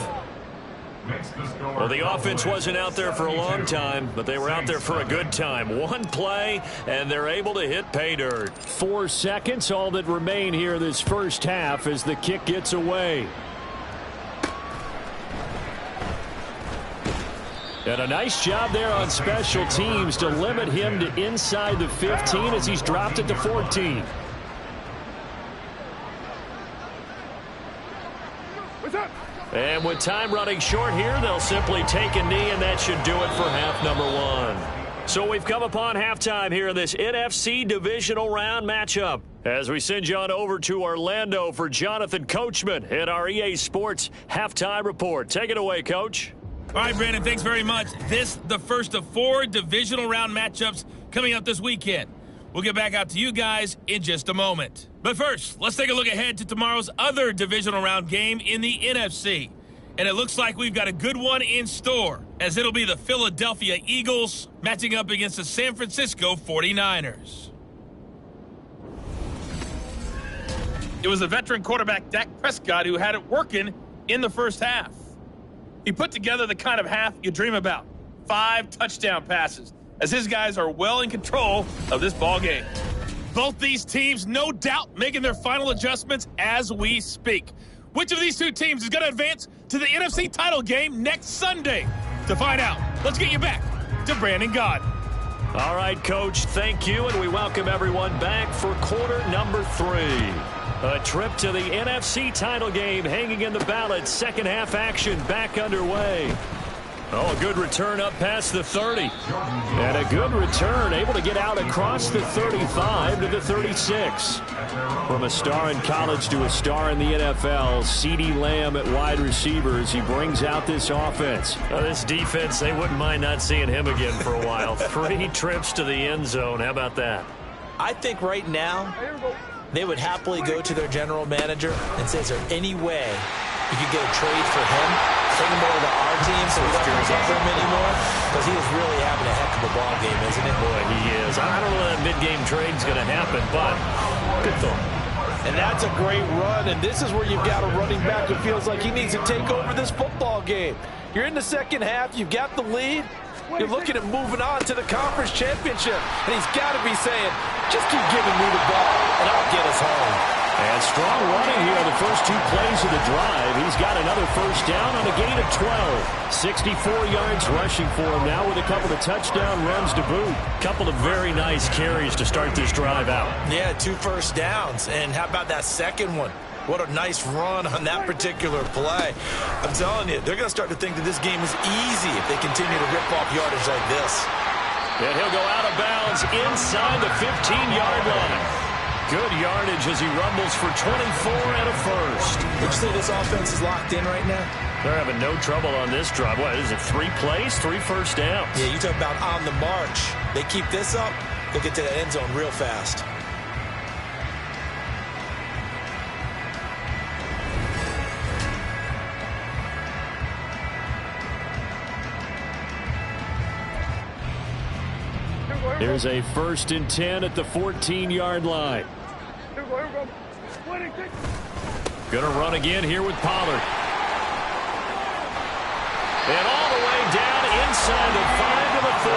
Well, the offense wasn't out there for a long time, but they were out there for a good time. One play, and they're able to hit pay dirt. 4 seconds, all that remain here this first half as the kick gets away. And a nice job there on special teams to limit him to inside the 15 as he's dropped it to 14. And with time running short here, they'll simply take a knee, and that should do it for half number 1. So we've come upon halftime here in this NFC Divisional Round matchup. As we send you on over to Orlando for Jonathan Coachman at our EA Sports Halftime Report. Take it away, Coach. All right, Brandon, thanks very much. This the first of 4 Divisional Round matchups coming up this weekend. We'll get back out to you guys in just a moment. But first, let's take a look ahead to tomorrow's other Divisional Round game in the NFC. And it looks like we've got a good one in store, as it'll be the Philadelphia Eagles matching up against the San Francisco 49ers. It was the veteran quarterback Dak Prescott who had it working in the first half. He put together the kind of half you dream about. 5 touchdown passes, as his guys are well in control of this ball game. Both these teams, no doubt, making their final adjustments as we speak. Which of these 2 teams is going to advance to the NFC title game next Sunday? To find out, let's get you back to Brandon Gaudin. All right, Coach, thank you, and we welcome everyone back for quarter number 3. A trip to the NFC title game hanging in the balance. Second half action back underway. Oh, a good return up past the 30. And a good return, able to get out across the 35 to the 36. From a star in college to a star in the NFL, CeeDee Lamb at wide receivers. He brings out this offense. This defense, they wouldn't mind not seeing him again for a while. 3 trips to the end zone. How about that? I think right now they would happily go to their general manager and say, is there any way you could get a trade for him? Take him over to our team so we don't have to suffer him anymore? Because he is really having a heck of a ball game, isn't it? Boy, he is. I don't know that mid-game trade's going to happen, but good thought. And that's a great run, and this is where you've got a running back who feels like he needs to take over this football game. You're in the second half, you've got the lead, you're looking at moving on to the conference championship, and he's got to be saying, just keep giving me the ball, and I'll get us home. And strong running here the first 2 plays of the drive. He's got another first down on a gain of 12. 64 yards rushing for him now with a couple of touchdown runs to boot. Couple of very nice carries to start this drive out. Yeah, 2 first downs. And how about that second one? What a nice run on that particular play. I'm telling you, they're going to start to think that this game is easy if they continue to rip off yardage like this. And he'll go out of bounds inside the 15-yard line. Good yardage as he rumbles for 24 and a first. Would you say this offense is locked in right now? They're having no trouble on this drive. What is it, 3 plays, 3 first downs? Yeah, you talk about on the march. They keep this up, they'll get to that end zone real fast. Here's a 1st and 10 at the 14-yard line. Gonna run again here with Pollard. And all the way down inside the 5 to the 4.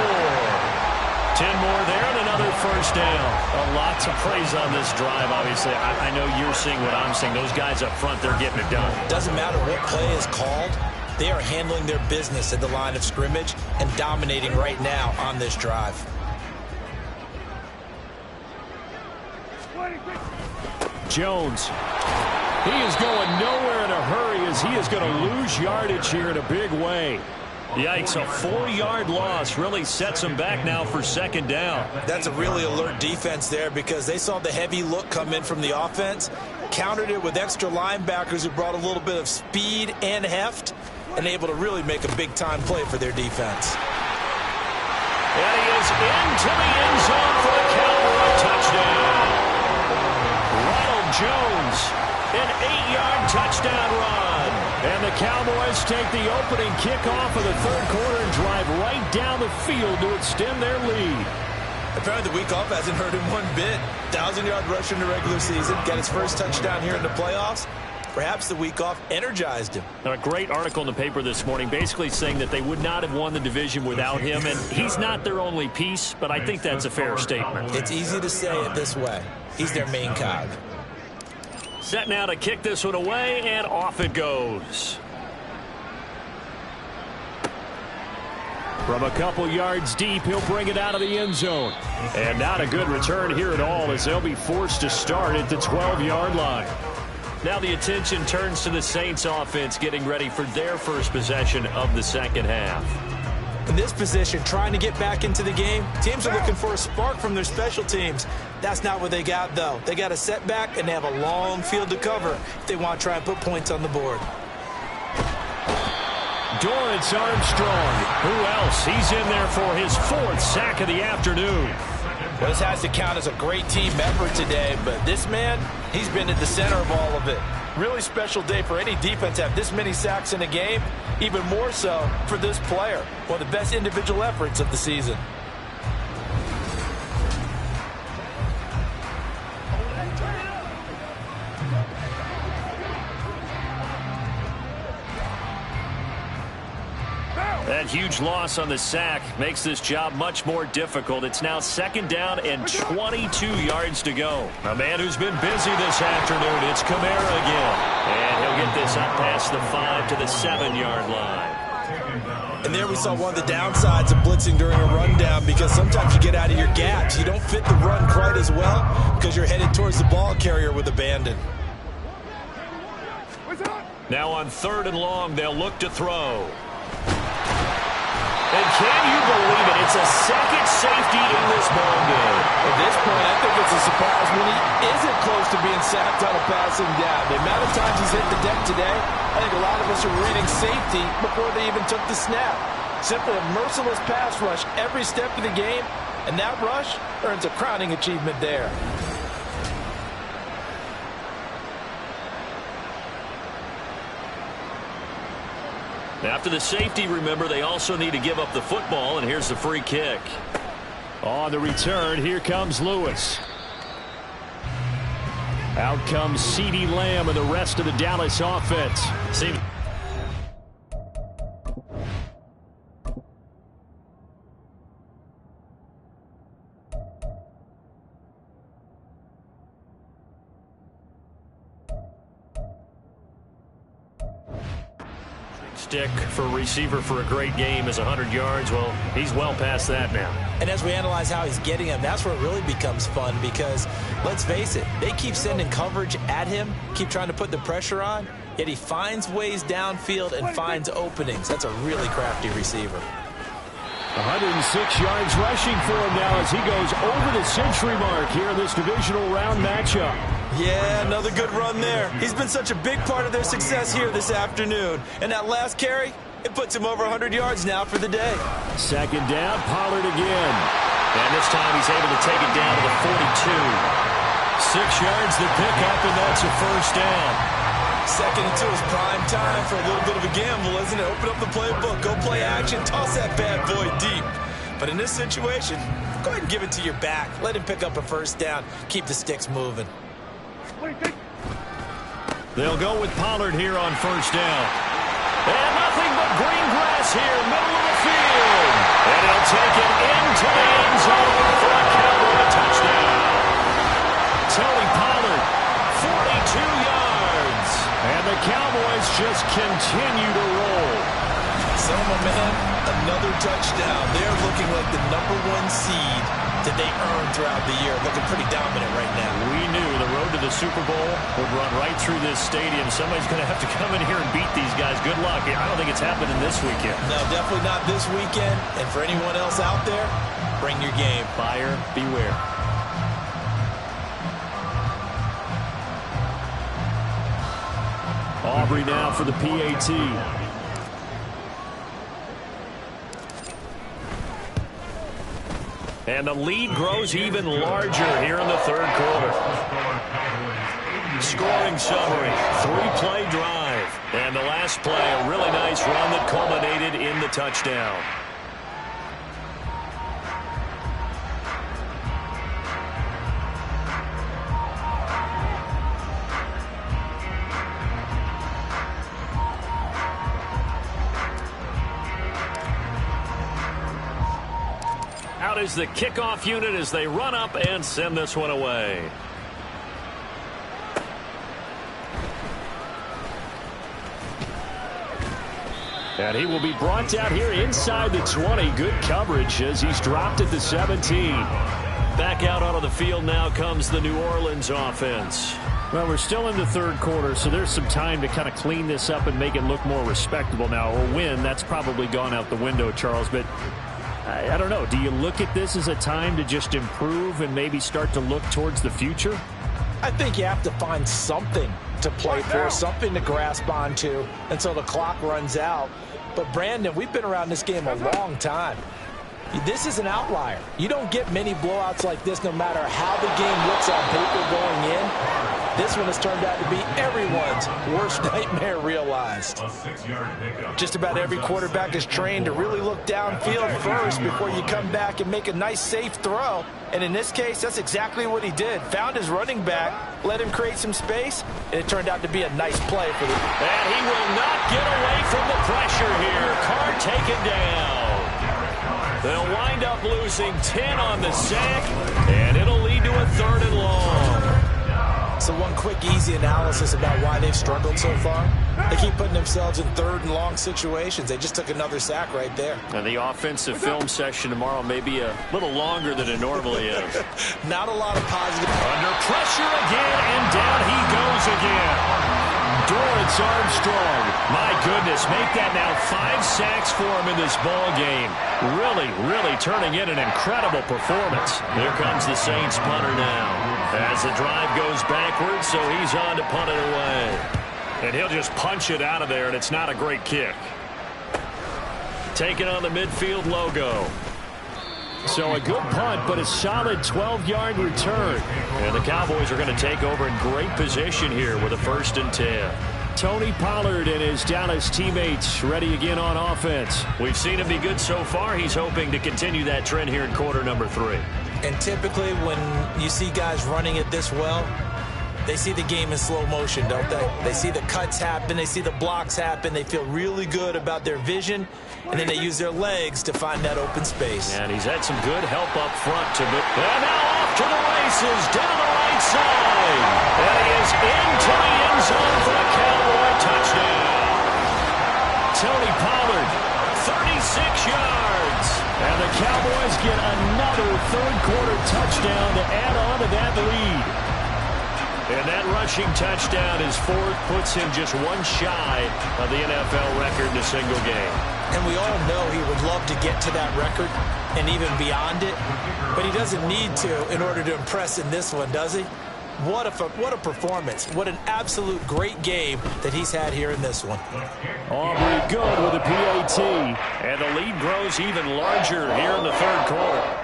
10 more there and another first down. A lot to praise on this drive, obviously. I know you're seeing what I'm seeing. Those guys up front, they're getting it done. Doesn't matter what play is called. They are handling their business at the line of scrimmage and dominating right now on this drive. Jones. He is going nowhere in a hurry as he is going to lose yardage here in a big way. Yikes, a 4-yard loss really sets him back now for second down. That's a really alert defense there because they saw the heavy look come in from the offense, countered it with extra linebackers who brought a little bit of speed and heft, and able to really make a big-time play for their defense. And he is into the end zone for the Cowboy touchdown. Ronald Jones, an 8-yard touchdown run. And the Cowboys take the opening kickoff of the 3rd quarter and drive right down the field to extend their lead. Apparently the week off hasn't hurt him one bit. 1,000-yard rush in the regular season. Got his first touchdown here in the playoffs. Perhaps the week off energized him. A great article in the paper this morning basically saying that they would not have won the division without him, and he's not their only piece, but I think that's a fair statement. It's easy to say it this way. He's their main cog. Set now to kick this one away, and off it goes. From a couple yards deep, he'll bring it out of the end zone. And not a good return here at all as they'll be forced to start at the 12-yard line. Now the attention turns to the Saints offense getting ready for their first possession of the second half. In this position, trying to get back into the game, teams are looking for a spark from their special teams. That's not what they got, though. They got a setback, and they have a long field to cover if they want to try and put points on the board. Dorrance Armstrong. Who else? He's in there for his 4th sack of the afternoon. Well, this has to count as a great team effort today, but this man, he's been at the center of all of it. Really special day for any defense to have this many sacks in a game, even more so for this player. One of the best individual efforts of the season. That huge loss on the sack makes this job much more difficult. It's now 2nd down and 22 yards to go. A man who's been busy this afternoon, it's Kamara again. And he'll get this up past the 5 to the 7-yard line. And there we saw one of the downsides of blitzing during a rundown, because sometimes you get out of your gaps. You don't fit the run quite as well because you're headed towards the ball carrier with abandon. Now on 3rd and long, they'll look to throw. And can you believe it? It's a second safety in this ball game. At this point, I think it's a surprise when he isn't close to being sacked on a passing down. The amount of times he's hit the deck today, I think a lot of us are reading safety before they even took the snap. Simply a merciless pass rush every step of the game, and that rush earns a crowning achievement there. After the safety, remember, they also need to give up the football, and here's the free kick. On the return, here comes Lewis. Out comes CeeDee Lamb and the rest of the Dallas offense. Stick for a receiver for a great game is 100 yards. Well, he's well past that now. And as we analyze how he's getting them, that's where it really becomes fun, because let's face it, they keep sending coverage at him, keep trying to put the pressure on, yet he finds ways downfield and finds openings. That's a really crafty receiver. 106 yards rushing for him now as he goes over the century mark here in this divisional round matchup. Yeah, another good run there. He's been such a big part of their success here this afternoon. And that last carry, it puts him over 100 yards now for the day. 2nd down, Pollard again. And this time he's able to take it down to the 42. 6 yards the pickup, and that's a first down. 2nd and 2 is prime time for a little bit of a gamble, isn't it? Open up the playbook, go play action, toss that bad boy deep. But in this situation, go ahead and give it to your back. Let him pick up a first down. Keep the sticks moving. They'll go with Pollard here on 1st down. And nothing but green grass here, middle of the field. And he'll take it into the end zone for a Cowboy touchdown. Tony Pollard, 42 yards. And the Cowboys just continue to roll. So, my man, another touchdown. They're looking like the #1 seed that they earned throughout the year. Looking pretty dominant right now. We knew the road to the Super Bowl would run right through this stadium. Somebody's going to have to come in here and beat these guys. Good luck. I don't think it's happening this weekend. No, definitely not this weekend. And for anyone else out there, bring your game. Buyer beware. Aubrey now for the PAT. And the lead grows even larger here in the 3rd quarter. Scoring summary, 3-play drive. And the last play, a really nice run that culminated in the touchdown. Out is the kickoff unit as they run up and send this one away. And he will be brought down here inside the 20. Good coverage as he's dropped at the 17. Back out onto the field now comes the New Orleans offense. Well, we're still in the 3rd quarter, so there's some time to kind of clean this up and make it look more respectable now. Or win, that's probably gone out the window, Charles. But I don't know. Do you look at this as a time to just improve and maybe start to look towards the future? I think you have to find something to play for, something to grasp onto until the clock runs out. But, Brandon, we've been around this game a long time. This is an outlier. You don't get many blowouts like this no matter how the game looks on paper going in. This one has turned out to be everyone's worst nightmare realized. Just about every quarterback is trained to really look downfield first before you come back and make a nice, safe throw. And in this case, that's exactly what he did. Found his running back, let him create some space, and it turned out to be a nice play for the... And he will not get away from the pressure here. Carr taken down. They'll wind up losing 10 on the sack, and it'll lead to a 3rd and long. So one quick, easy analysis about why they've struggled so far. They keep putting themselves in third and long situations. They just took another sack right there. And the offensive film session tomorrow may be a little longer than it normally is. Not a lot of positive. Under pressure again, and down he goes again. Dorrance Armstrong. My goodness, make that now 5 sacks for him in this ball game. Really turning in an incredible performance. Here comes the Saints punter now. As the drive goes backwards, so he's on to punt it away. And he'll just punch it out of there, and it's not a great kick. Taking on the midfield logo. So a good punt, but a solid 12-yard return. And the Cowboys are going to take over in great position here with a 1st and 10. Tony Pollard and his Dallas teammates ready again on offense. We've seen him be good so far. He's hoping to continue that trend here in quarter number 3. And typically when you see guys running it this well, they see the game in slow motion, don't they? They see the cuts happen. They see the blocks happen. They feel really good about their vision. And then they use their legs to find that open space. And he's had some good help up front. And now off to the races, down the right side. And he is into the end zone for a Cowboy touchdown. Tony Pollard, 36 yards. And the Cowboys get another third-quarter touchdown to add on to that lead. And that rushing touchdown, his 4th, puts him just one shy of the NFL record in a single game. And we all know he would love to get to that record and even beyond it, but he doesn't need to in order to impress in this one, does he? What a performance. What an absolute great game that he's had here in this one. Aubrey good with a PAT. And the lead grows even larger here in the third quarter.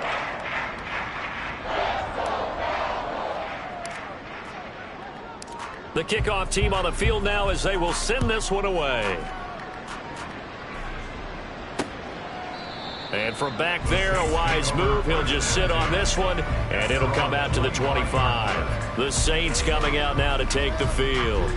The kickoff team on the field now as they will send this one away. And from back there, a wise move. He'll just sit on this one, and it'll come out to the 25. The Saints coming out now to take the field.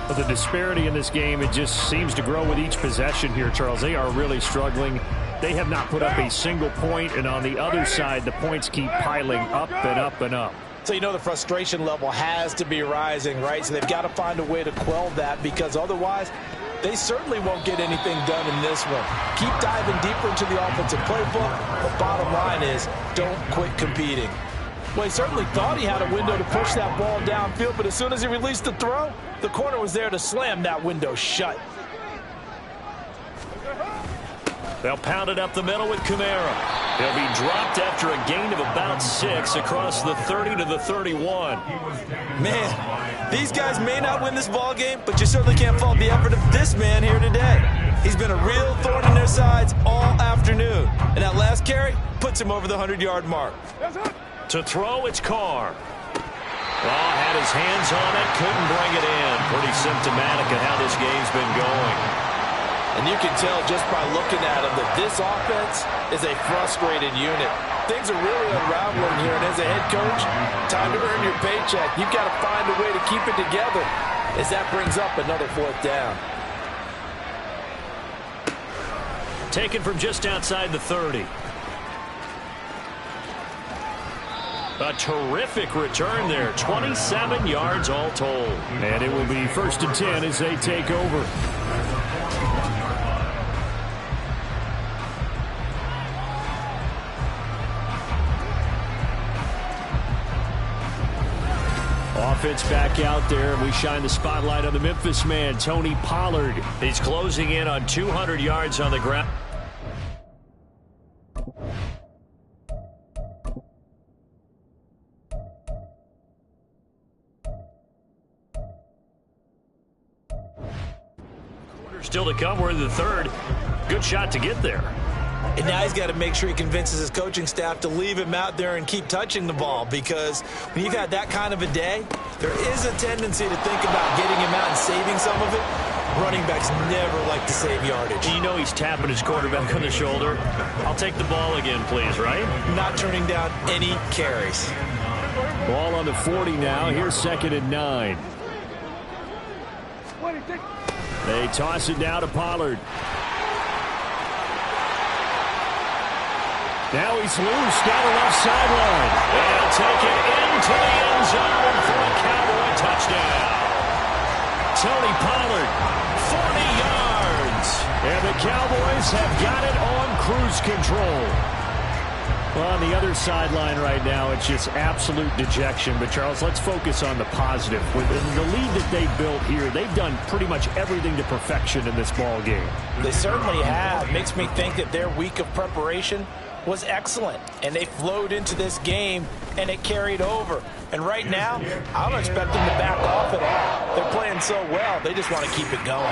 But the disparity in this game, it just seems to grow with each possession here, Charles. They are really struggling. They have not put up a single point, and on the other side, the points keep piling up and up and up. So you know the frustration level has to be rising, right? So they've got to find a way to quell that, because otherwise they certainly won't get anything done in this one. Keep diving deeper into the offensive playbook. The bottom line is don't quit competing. Well, he certainly thought he had a window to push that ball downfield, but as soon as he released the throw, the corner was there to slam that window shut. They'll pound it up the middle with Kamara. He'll be dropped after a gain of about 6 across the 30 to the 31. Man, these guys may not win this ball game, but you certainly can't fault the effort of this man here today. He's been a real thorn in their sides all afternoon. And that last carry puts him over the 100-yard mark. To throw, it's Carr. Oh, had his hands on it, couldn't bring it in. Pretty symptomatic of how this game's been going. And you can tell just by looking at him that this offense is a frustrated unit. Things are really unraveling here, and as a head coach, time to earn your paycheck. You've got to find a way to keep it together as that brings up another 4th down. Taken from just outside the 30. A terrific return there. 27 yards all told. And it will be 1st and 10 as they take over. Offense back out there, and we shine the spotlight on the Memphis man, Tony Pollard. He's closing in on 200 yards on the ground. Still to come, we're in the 3rd. Good shot to get there. And now he's got to make sure he convinces his coaching staff to leave him out there and keep touching the ball, because when you've had that kind of a day, there is a tendency to think about getting him out and saving some of it. Running backs never like to save yardage. You know he's tapping his quarterback on the shoulder. I'll take the ball again, please, right? Not turning down any carries. Ball on the 40 now. Here's 2nd and 9. They toss it down to Pollard. Now he's loose down the left sideline. They'll take it into the end zone for a Cowboy touchdown. touchdown. Tony Pollard, 40 yards. And the Cowboys have got it on cruise control. Well, on the other sideline right now, it's just absolute dejection. But, Charles, let's focus on the positive. With the lead that they built here, they've done pretty much everything to perfection in this ball game. They certainly have. Makes me think that their week of preparation was excellent. And they flowed into this game, and it carried over. And right now, I don't expect them to back off at all. They're playing so well, they just want to keep it going.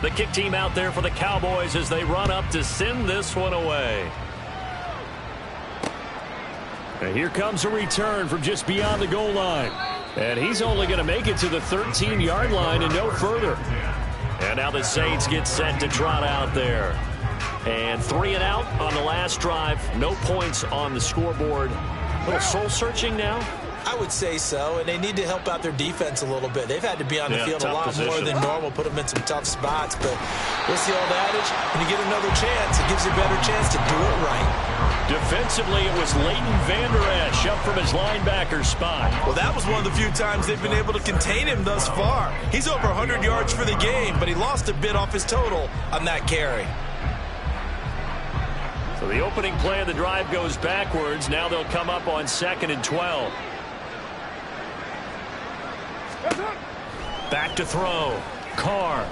The kick team out there for the Cowboys as they run up to send this one away. And here comes a return from just beyond the goal line. And he's only going to make it to the 13-yard line and no further. And now the Saints get set to trot out there. And 3 and out on the last drive. No points on the scoreboard. A little soul-searching now. I would say so, and they need to help out their defense a little bit. They've had to be on the field a lot more than normal, put them in some tough spots. But what's the old adage? When you get another chance, it gives you a better chance to do it right. Defensively, it was Leighton Vander Esch up from his linebacker spot. Well, that was one of the few times they've been able to contain him thus far. He's over 100 yards for the game, but he lost a bit off his total on that carry. So the opening play of the drive goes backwards. Now they'll come up on 2nd and 12. Back to throw. Carr.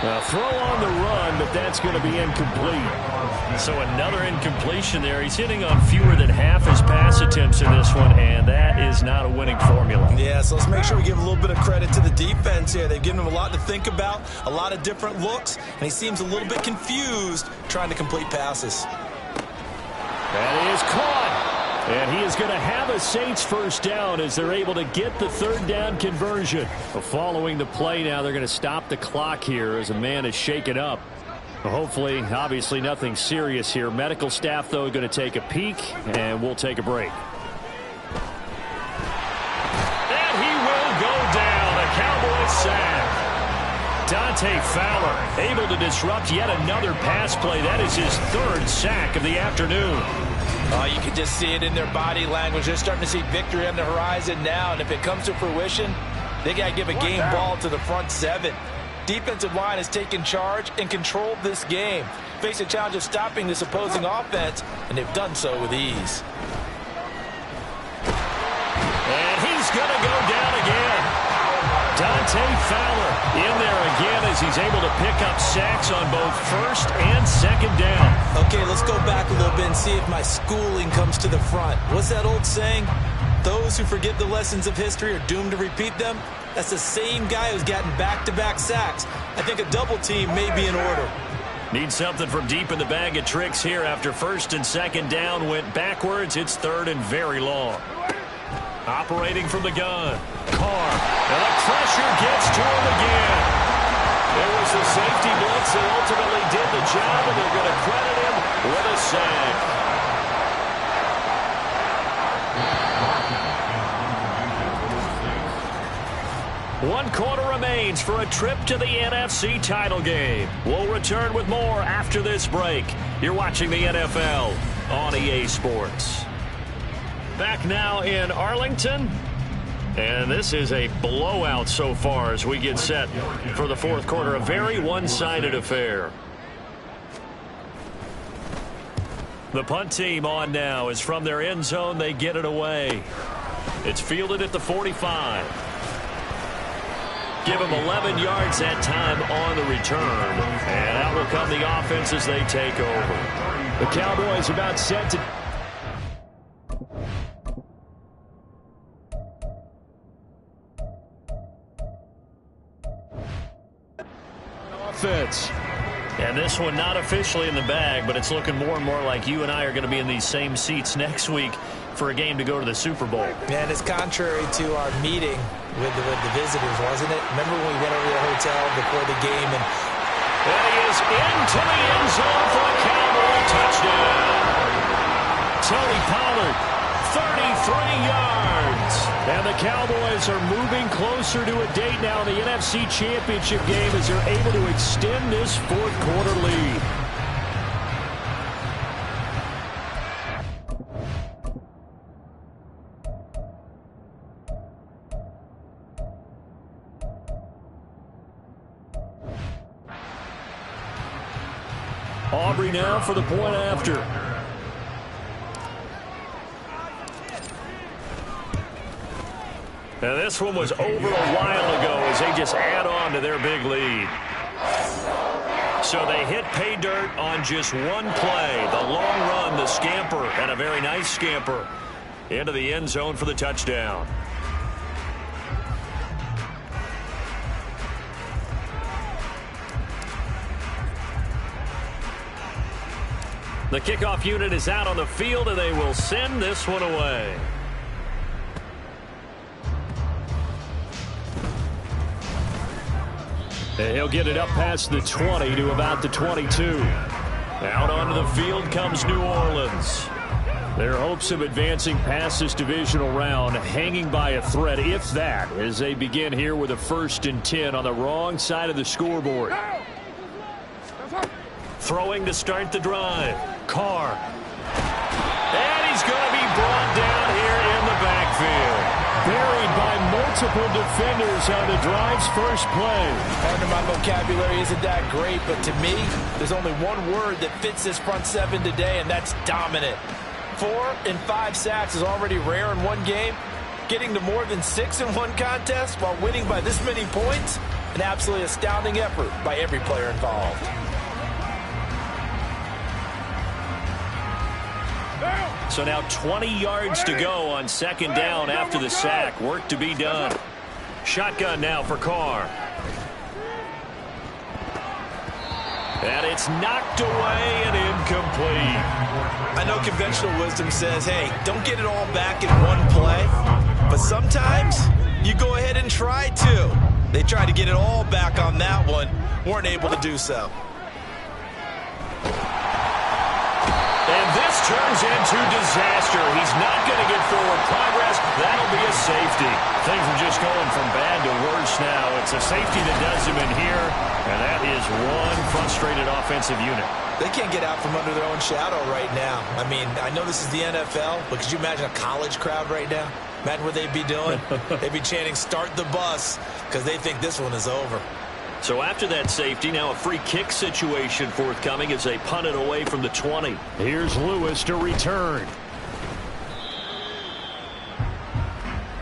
Throw on the run, but that's going to be incomplete. So another incompletion there. He's hitting on fewer than half his pass attempts in this one, and that is not a winning formula. Yeah, so let's make sure we give a little bit of credit to the defense here. They've given him a lot to think about, a lot of different looks, and he seems a little bit confused trying to complete passes. That is caught. And he is going to have a Saints first down as they're able to get the 3rd down conversion. Following the play now, they're going to stop the clock here as a man is shaken up. Hopefully, obviously nothing serious here. Medical staff, though, going to take a peek, and we'll take a break. And he will go down. A Cowboys sack. Dante Fowler able to disrupt yet another pass play. That is his 3rd sack of the afternoon. You can just see it in their body language. They're starting to see victory on the horizon now, and if it comes to fruition, they got to give a game ball to the front 7. Defensive line has taken charge and controlled this game. Face a challenge of stopping this opposing offense, and they've done so with ease. And he's going to go down again. Dante Fowler in there again as he's able to pick up sacks on both 1st and 2nd down. Okay, let's go back a little bit and see if my schooling comes to the front. What's that old saying? Those who forget the lessons of history are doomed to repeat them. That's the same guy who's gotten back-to-back sacks. I think a double team may be in order. Need something from deep in the bag of tricks here after 1st and 2nd down went backwards. It's 3rd and very long. Operating from the gun. Carr. And the pressure gets to him again. It was the safety blitz that ultimately did the job, and they're going to credit him with a sack. One quarter remains for a trip to the NFC title game. We'll return with more after this break. You're watching the NFL on EA Sports. Back now in Arlington. And this is a blowout so far as we get set for the 4th quarter. A very one-sided affair. The punt team on now is from their end zone. They get it away. It's fielded at the 45. Give them 11 yards that time on the return. And out will come the offense as they take over. The Cowboys about set to... offense. And this one not officially in the bag, but it's looking more and more like you and I are going to be in these same seats next week for a game to go to the Super Bowl. Man, it's contrary to our meeting with the visitors, wasn't it? Remember when we went over to the hotel before the game and he is into the end zone for a Cowboy touchdown. Tony Pollard, 33 yards. And the Cowboys are moving closer to a date now in the NFC Championship game as they're able to extend this fourth quarter lead. Aubrey now for the point after. Now this one was over a while ago as they just add on to their big lead. So they hit pay dirt on just one play. The long run, the scamper, and a very nice scamper into the end zone for the touchdown. The kickoff unit is out on the field, and they will send this one away. And he'll get it up past the 20 to about the 22. Out onto the field comes New Orleans. Their hopes of advancing past this divisional round hanging by a thread, if that, as they begin here with a 1st and 10 on the wrong side of the scoreboard. Throwing to start the drive. Carr. And he's going to be brought down here in the backfield. Buried by multiple defenders on the drive's first play. Partner, my vocabulary isn't that great, but to me, there's only one word that fits this front seven today, and that's dominant. 4 and 5 sacks is already rare in one game. Getting to more than 6 in one contest while winning by this many points, an absolutely astounding effort by every player involved. So now 20 yards to go on 2nd down after the sack. Work to be done. Shotgun now for Carr. And it's knocked away and incomplete. I know conventional wisdom says, hey, don't get it all back in one play. But sometimes you go ahead and try to. They tried to get it all back on that one. Weren't able to do so. And this turns into disaster. He's not going to get forward progress. That'll be a safety. Things are just going from bad to worse now. It's a safety that does him in here, and that is one frustrated offensive unit. They can't get out from under their own shadow right now. I mean, I know this is the NFL, but could you imagine a college crowd right now? Imagine what they'd be doing. They'd be chanting, "Start the bus," because they think this one is over. So after that safety, now a free kick situation forthcoming as they punt it away from the 20. Here's Lewis to return.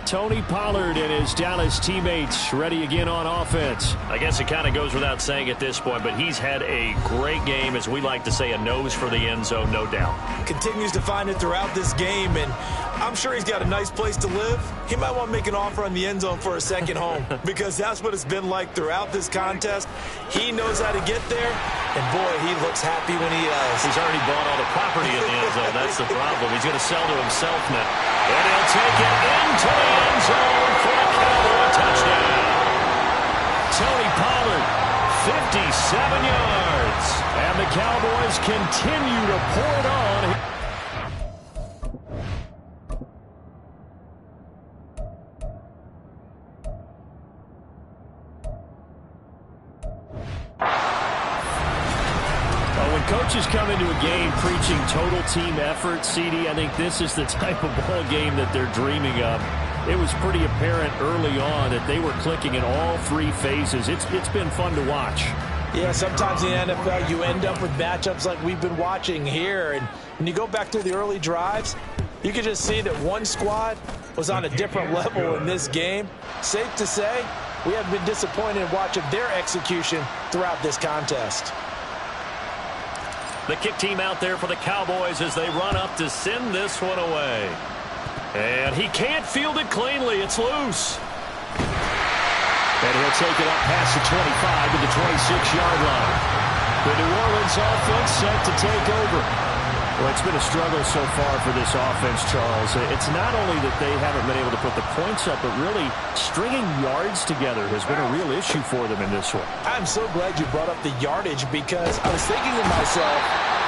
Tony Pollard and his Dallas teammates ready again on offense. I guess it kind of goes without saying at this point, but he's had a great game, as we like to say, a nose for the end zone, no doubt. Continues to find it throughout this game, and I'm sure he's got a nice place to live. He might want to make an offer on the end zone for a second home because that's what it's been like throughout this contest. He knows how to get there, and boy, he looks happy when he does. He's already bought all the property in the end zone. That's the problem. He's going to sell to himself now. And he'll take it into the end zone for a Cowboy touchdown. Tony Pollard, 57 yards. And the Cowboys continue to pour it on. Coaches come into a game preaching total team effort, CD. I think this is the type of ball game that they're dreaming of. It was pretty apparent early on that they were clicking in all 3 phases. It's been fun to watch. Yeah, sometimes in the NFL you end up with matchups like we've been watching here. And when you go back through the early drives, you can just see that one squad was on a different level in this game. Safe to say, we have been disappointed in watching their execution throughout this contest. The kick team out there for the Cowboys as they run up to send this one away. And he can't field it cleanly. It's loose. And he'll take it up past the 25 to the 26-yard line. The New Orleans offense set to take over. Well, it's been a struggle so far for this offense, Charles. It's not only that they haven't been able to put the points up, but really stringing yards together has been a real issue for them in this one. I'm so glad you brought up the yardage because I was thinking to myself,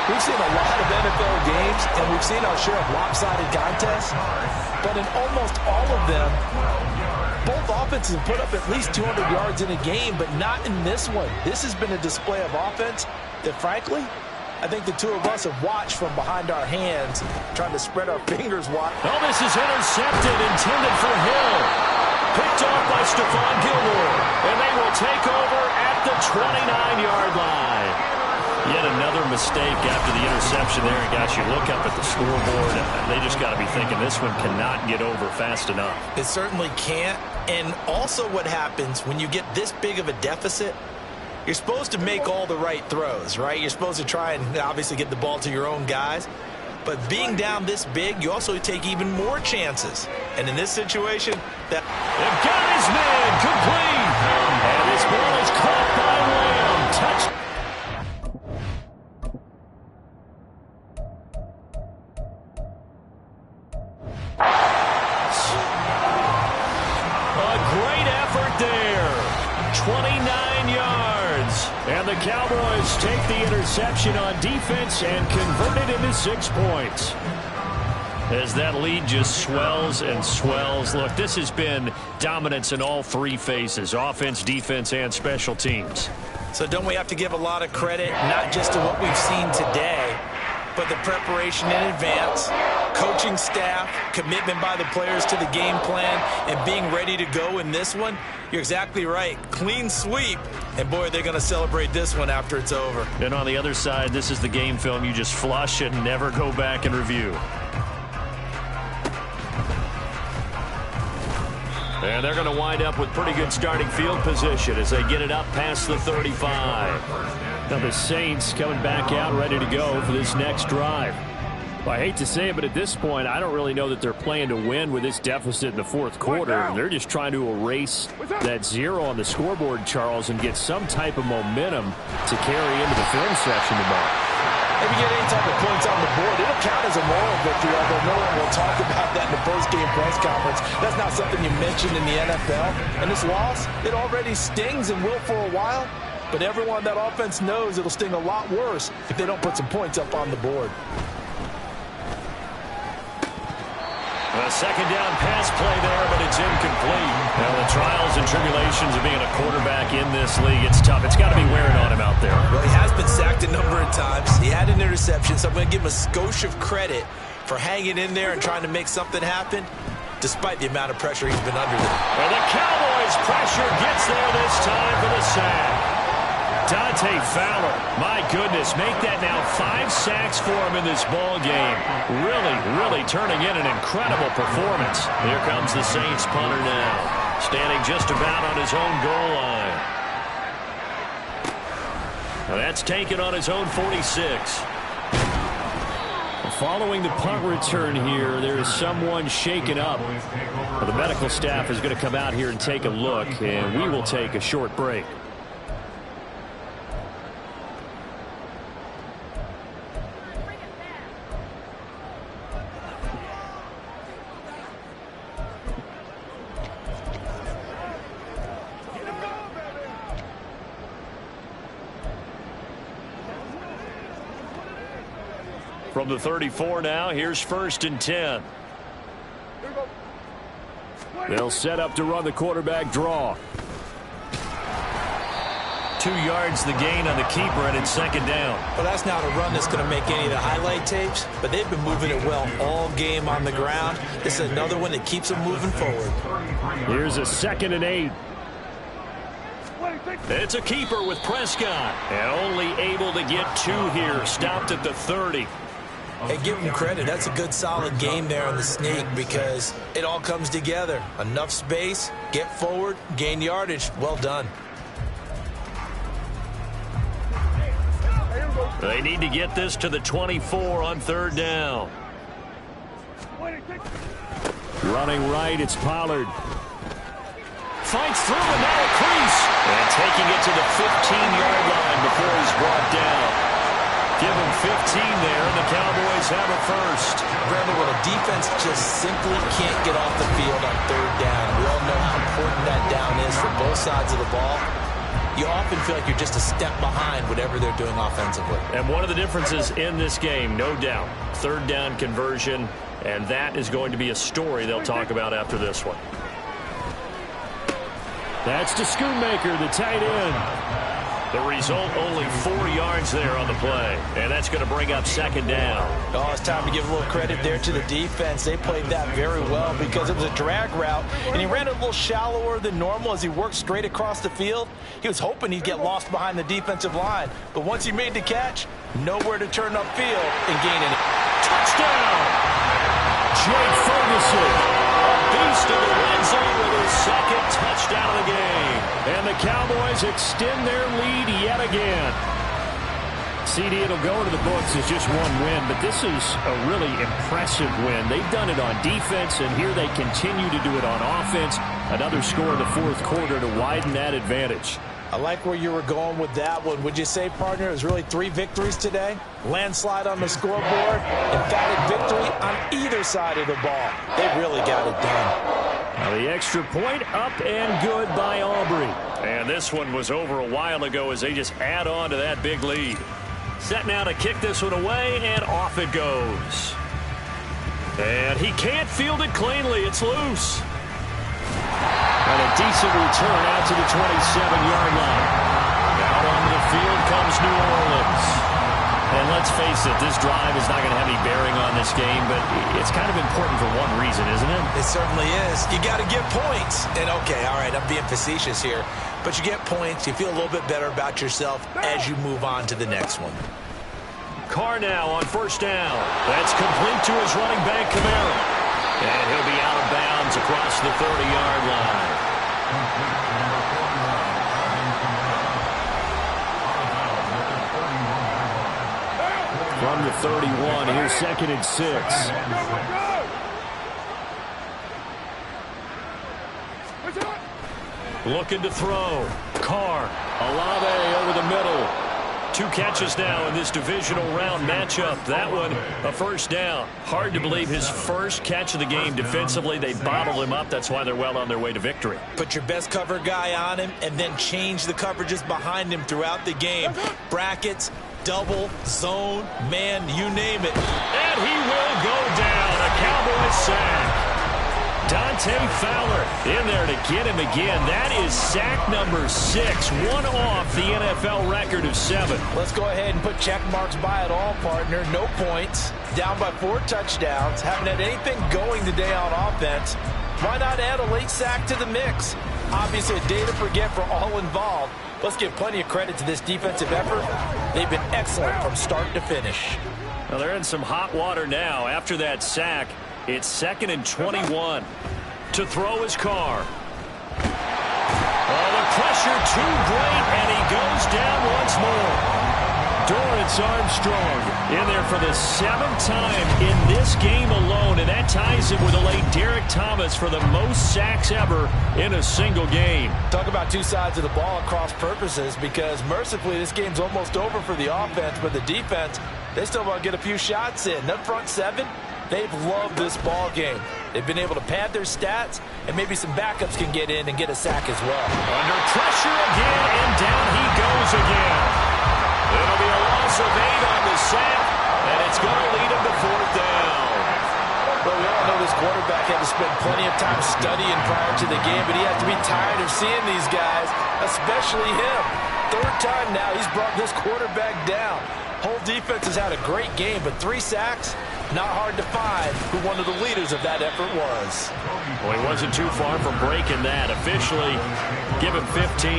we've seen a lot of NFL games and we've seen our share of lopsided contests, but in almost all of them, both offenses have put up at least 200 yards in a game, but not in this one. This has been a display of offense that, frankly, I think the two of us have watched from behind our hands, trying to spread our fingers wide. Oh, this is intercepted, intended for Hill. Picked off by Stephon Gilmore. And they will take over at the 29-yard line. Yet another mistake after the interception there. And guys, you look up at the scoreboard, they just got to be thinking this one cannot get over fast enough. It certainly can't. And also what happens when you get this big of a deficit, you're supposed to make all the right throws, right? You're supposed to try and obviously get the ball to your own guys. But being down this big, you also take even more chances. And in this situation, that... They've got his man complete. And this ball is caught by Lamb. Touch. A great effort there. 29 yards. And the Cowboys take the interception on defense and convert it into 6 points. As that lead just swells and swells. Look, this has been dominance in all 3 phases, offense, defense, and special teams. So don't we have to give a lot of credit, not just to what we've seen today, but the preparation in advance, coaching staff, commitment by the players to the game plan, and being ready to go in this one? You're exactly right. Clean sweep. And, boy, they're going to celebrate this one after it's over. And on the other side, this is the game film you just flush and never go back and review. And they're going to wind up with pretty good starting field position as they get it up past the 35. Now the Saints coming back out ready to go for this next drive. Well, I hate to say it, but at this point, I don't really know that they're playing to win with this deficit in the fourth quarter. They're just trying to erase that 0 on the scoreboard, Charles, and get some type of momentum to carry into the film session tomorrow. If you get any type of points on the board, it'll count as a moral victory, although no one will talk about that in the post-game press conference. That's not something you mentioned in the NFL. And this loss, it already stings and will for a while. But everyone that offense knows it'll sting a lot worse if they don't put some points up on the board. A second down pass play there, but it's incomplete. Now the trials and tribulations of being a quarterback in this league, it's tough. It's got to be wearing on him out there. Well, he has been sacked a number of times. He had an interception, so I'm going to give him a skosh of credit for hanging in there and trying to make something happen, despite the amount of pressure he's been under there. And the Cowboys' pressure gets there this time for the sack. Dante Fowler, my goodness, make that now 5 sacks for him in this ball game. Really turning in an incredible performance. Here comes the Saints punter now, standing just about on his own goal line. Now that's taken on his own 46. Following the punt return here, there is someone shaken up. Well, the medical staff is going to come out here and take a look, and we will take a short break. From the 34 now, here's 1st and 10. They'll set up to run the quarterback draw. 2 yards the gain on the keeper, and it's 2nd down. Well, that's not a run that's going to make any of the highlight tapes, but they've been moving it well all game on the ground. This is another one that keeps them moving forward. Here's a 2nd and 8. It's a keeper with Prescott, and only able to get 2 here. Stopped at the 30. Hey, give him credit. That's a good, solid game there on the sneak because it all comes together. Enough space, get forward, gain yardage. Well done. They need to get this to the 24 on 3rd down. Running right, it's Pollard. Fights through the narrow crease. And taking it to the 15-yard line before he's brought down. Give him 15 there, and the Cowboys have a first. Brandon, when a defense just simply can't get off the field on third down, we all know how important that down is for both sides of the ball. You often feel like you're just a step behind whatever they're doing offensively. And one of the differences in this game, no doubt, third down conversion, and that is going to be a story they'll talk about after this one. That's to Schoonmaker, the tight end. The result, only 4 yards there on the play. And that's going to bring up second down. Oh, it's time to give a little credit there to the defense. They played that very well because it was a drag route, and he ran it a little shallower than normal as he worked straight across the field. He was hoping he'd get lost behind the defensive line. But once he made the catch, nowhere to turn upfield and gain any. Touchdown! Jake Ferguson. Beast in the red zone with his second touchdown of the game. And the Cowboys extend their lead yet again. CD, it'll go into the books as just one win, but this is a really impressive win. They've done it on defense, and here they continue to do it on offense. Another score in the fourth quarter to widen that advantage. I like where you were going with that one. Would you say, partner, it was really 3 victories today? Landslide on the scoreboard, emphatic victory on either side of the ball. They really got it done. Now the extra point up and good by Aubrey. And this one was over a while ago as they just add on to that big lead. Set now to kick this one away, and off it goes. And he can't field it cleanly. It's loose. And a decent return out to the 27-yard line. Out onto the field comes New Orleans. And let's face it, this drive is not going to have any bearing on this game, but it's kind of important for one reason, isn't it? It certainly is. You got to get points. And, okay, all right, I'm being facetious here. But you get points, you feel a little bit better about yourself as you move on to the next one. Carr now on first down. That's complete to his running back, Kamara. And he'll be out of bounds across the 30-yard line. From the 31, here's 2nd and 6. Looking to throw. Carr. Olave over the middle. 2 catches now in this divisional round matchup. That one, a first down. Hard to believe his first catch of the game defensively. They bottled him up. That's why they're well on their way to victory. Put your best cover guy on him and then change the coverages behind him throughout the game. Brackets, double, zone, man, you name it. And he will go down. A Cowboys sack. Dante Fowler in there to get him again. That is sack number 6, one off the NFL record of 7. Let's go ahead and put check marks by it all, partner. No points, down by 4 touchdowns, haven't had anything going today on offense. Why not add a late sack to the mix? Obviously a day to forget for all involved. Let's give plenty of credit to this defensive effort. They've been excellent from start to finish. Well, they're in some hot water now after that sack. It's 2nd and 21. To throw his Carr. Oh, the pressure too great, and he goes down once more. Dorrance Armstrong in there for the 7th time in this game alone, and that ties him with the late Derek Thomas for the most sacks ever in a single game. Talk about 2 sides of the ball at cross purposes, because mercifully this game's almost over for the offense, but the defense, they still want to get a few shots in. That front 7, they've loved this ball game. They've been able to pad their stats, and maybe some backups can get in and get a sack as well. Under pressure again, and down he goes again. It'll be a loss of 8 on the sack, and it's going to lead him to 4th down. Well, we all know this quarterback had to spend plenty of time studying prior to the game, but he has to be tired of seeing these guys, especially him. 3rd time now he's brought this quarterback down. Whole defense has had a great game, but 3 sacks, not hard to find who one of the leaders of that effort was. Well, he wasn't too far from breaking that. Officially, give him 15,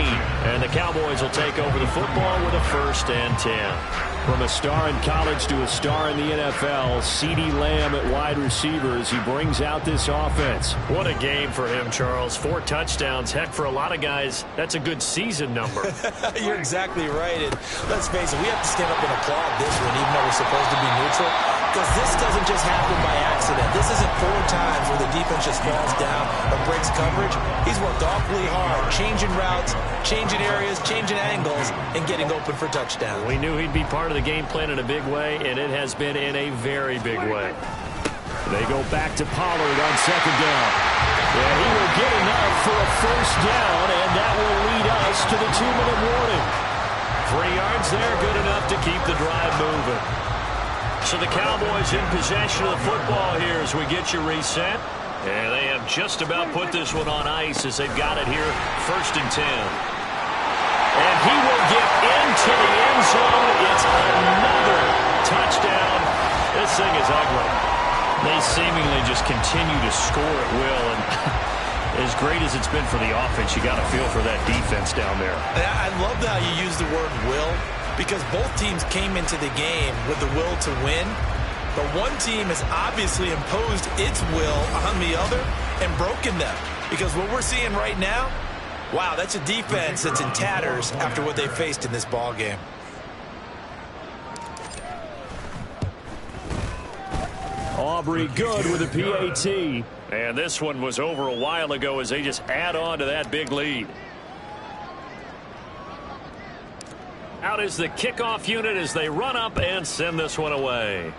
and the Cowboys will take over the football with a 1st and 10. From a star in college to a star in the NFL, CeeDee Lamb at wide receiver as he brings out this offense. What a game for him, Charles. 4 touchdowns. Heck, for a lot of guys, that's a good season number. You're exactly right. And let's face it, we have to stand up and applaud this one, even though we're supposed to be neutral, because this doesn't just happen by accident. This isn't 4 times where the defense just falls down or breaks coverage. He's worked awfully hard, changing routes, changing areas, changing angles, and getting open for touchdowns. We knew he'd be part of of the game plan in a big way, and it has been in a very big way. They go back to Pollard on second down. And he will get enough for a first down, and that will lead us to the 2-minute warning. 3 yards there, good enough to keep the drive moving. So the Cowboys in possession of the football here as we get you reset. And they have just about put this one on ice as they've got it here, 1st and 10. And he will get into the end zone. It's another touchdown. This thing is ugly. They seemingly just continue to score at will. And as great as it's been for the offense, you got to feel for that defense down there. I love how you use the word will, because both teams came into the game with the will to win. But one team has obviously imposed its will on the other and broken them. Because what we're seeing right now, wow, that's a defense that's in tatters after what they faced in this ball game. Aubrey good with a PAT. And this one was over a while ago as they just add on to that big lead. Out is the kickoff unit as they run up and send this one away.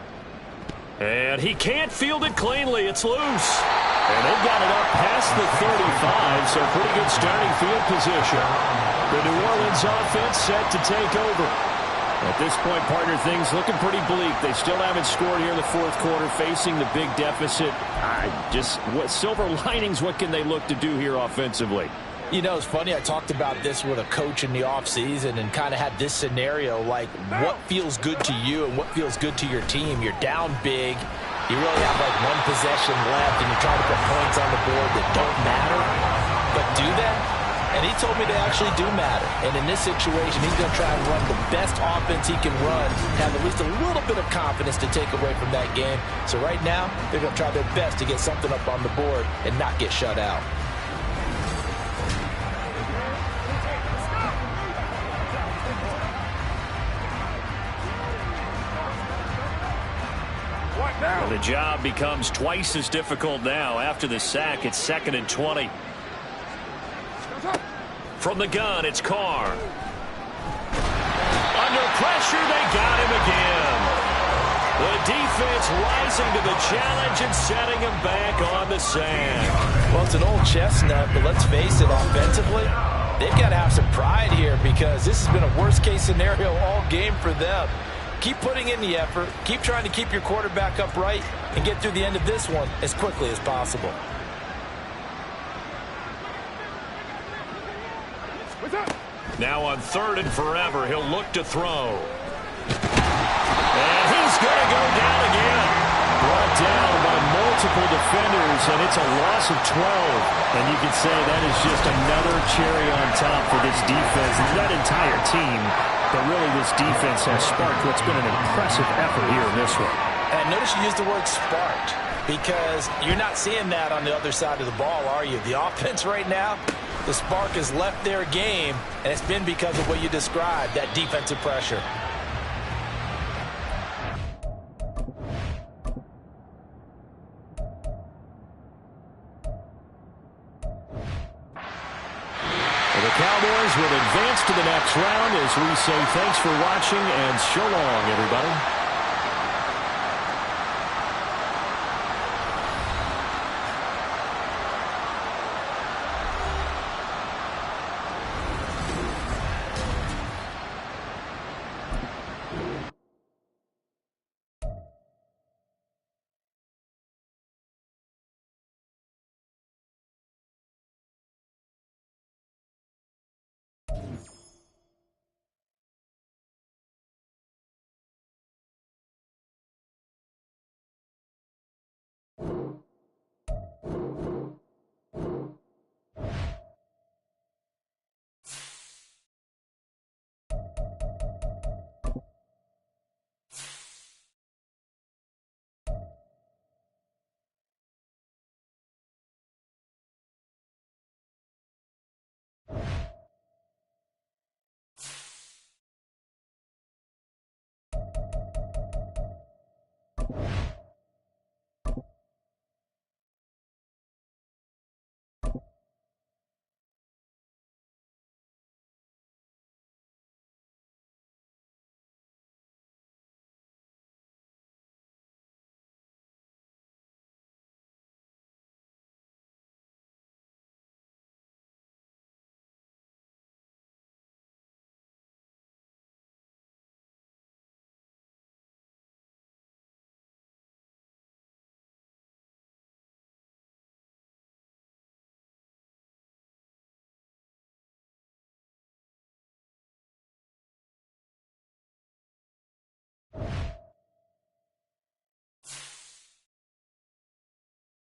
And he can't field it cleanly. It's loose. And they've got it up past the 35, so pretty good starting field position. The New Orleans offense set to take over. At this point, partner, things looking pretty bleak. They still haven't scored here in the 4th quarter, facing the big deficit. What silver linings, what can they look to do here offensively? You know, it's funny, I talked about this with a coach in the offseason and kind of had this scenario, like what feels good to you and what feels good to your team. You're down big. You really have like one possession left, and you're trying to put points on the board that don't matter. But do they? And he told me they actually do matter. And in this situation, he's going to try and run the best offense he can run, have at least a little bit of confidence to take away from that game. So right now, they're going to try their best to get something up on the board and not get shut out. Well, the job becomes twice as difficult now. After the sack, it's 2nd and 20. From the gun, it's Carr. Under pressure, they got him again. The defense rising to the challenge and setting him back on the sand. Well, it's an old chestnut, but let's face it, offensively, they've got to have some pride here because this has been a worst-case scenario all game for them. Keep putting in the effort. Keep trying to keep your quarterback upright and get through the end of this one as quickly as possible. Now on 3rd and forever, he'll look to throw. And he's going to go down again. Brought down by multiple defenders, and it's a loss of 12. And you could say that is just another cherry on top for this defense. It's that entire team, but really this defense has sparked what's been an impressive effort here in this one. And notice you use the word sparked because you're not seeing that on the other side of the ball, are you? The offense right now, the spark has left their game, and it's been because of what you described, that defensive pressure. The Cowboys will advance to the next round as we say thanks for watching and so long, everybody.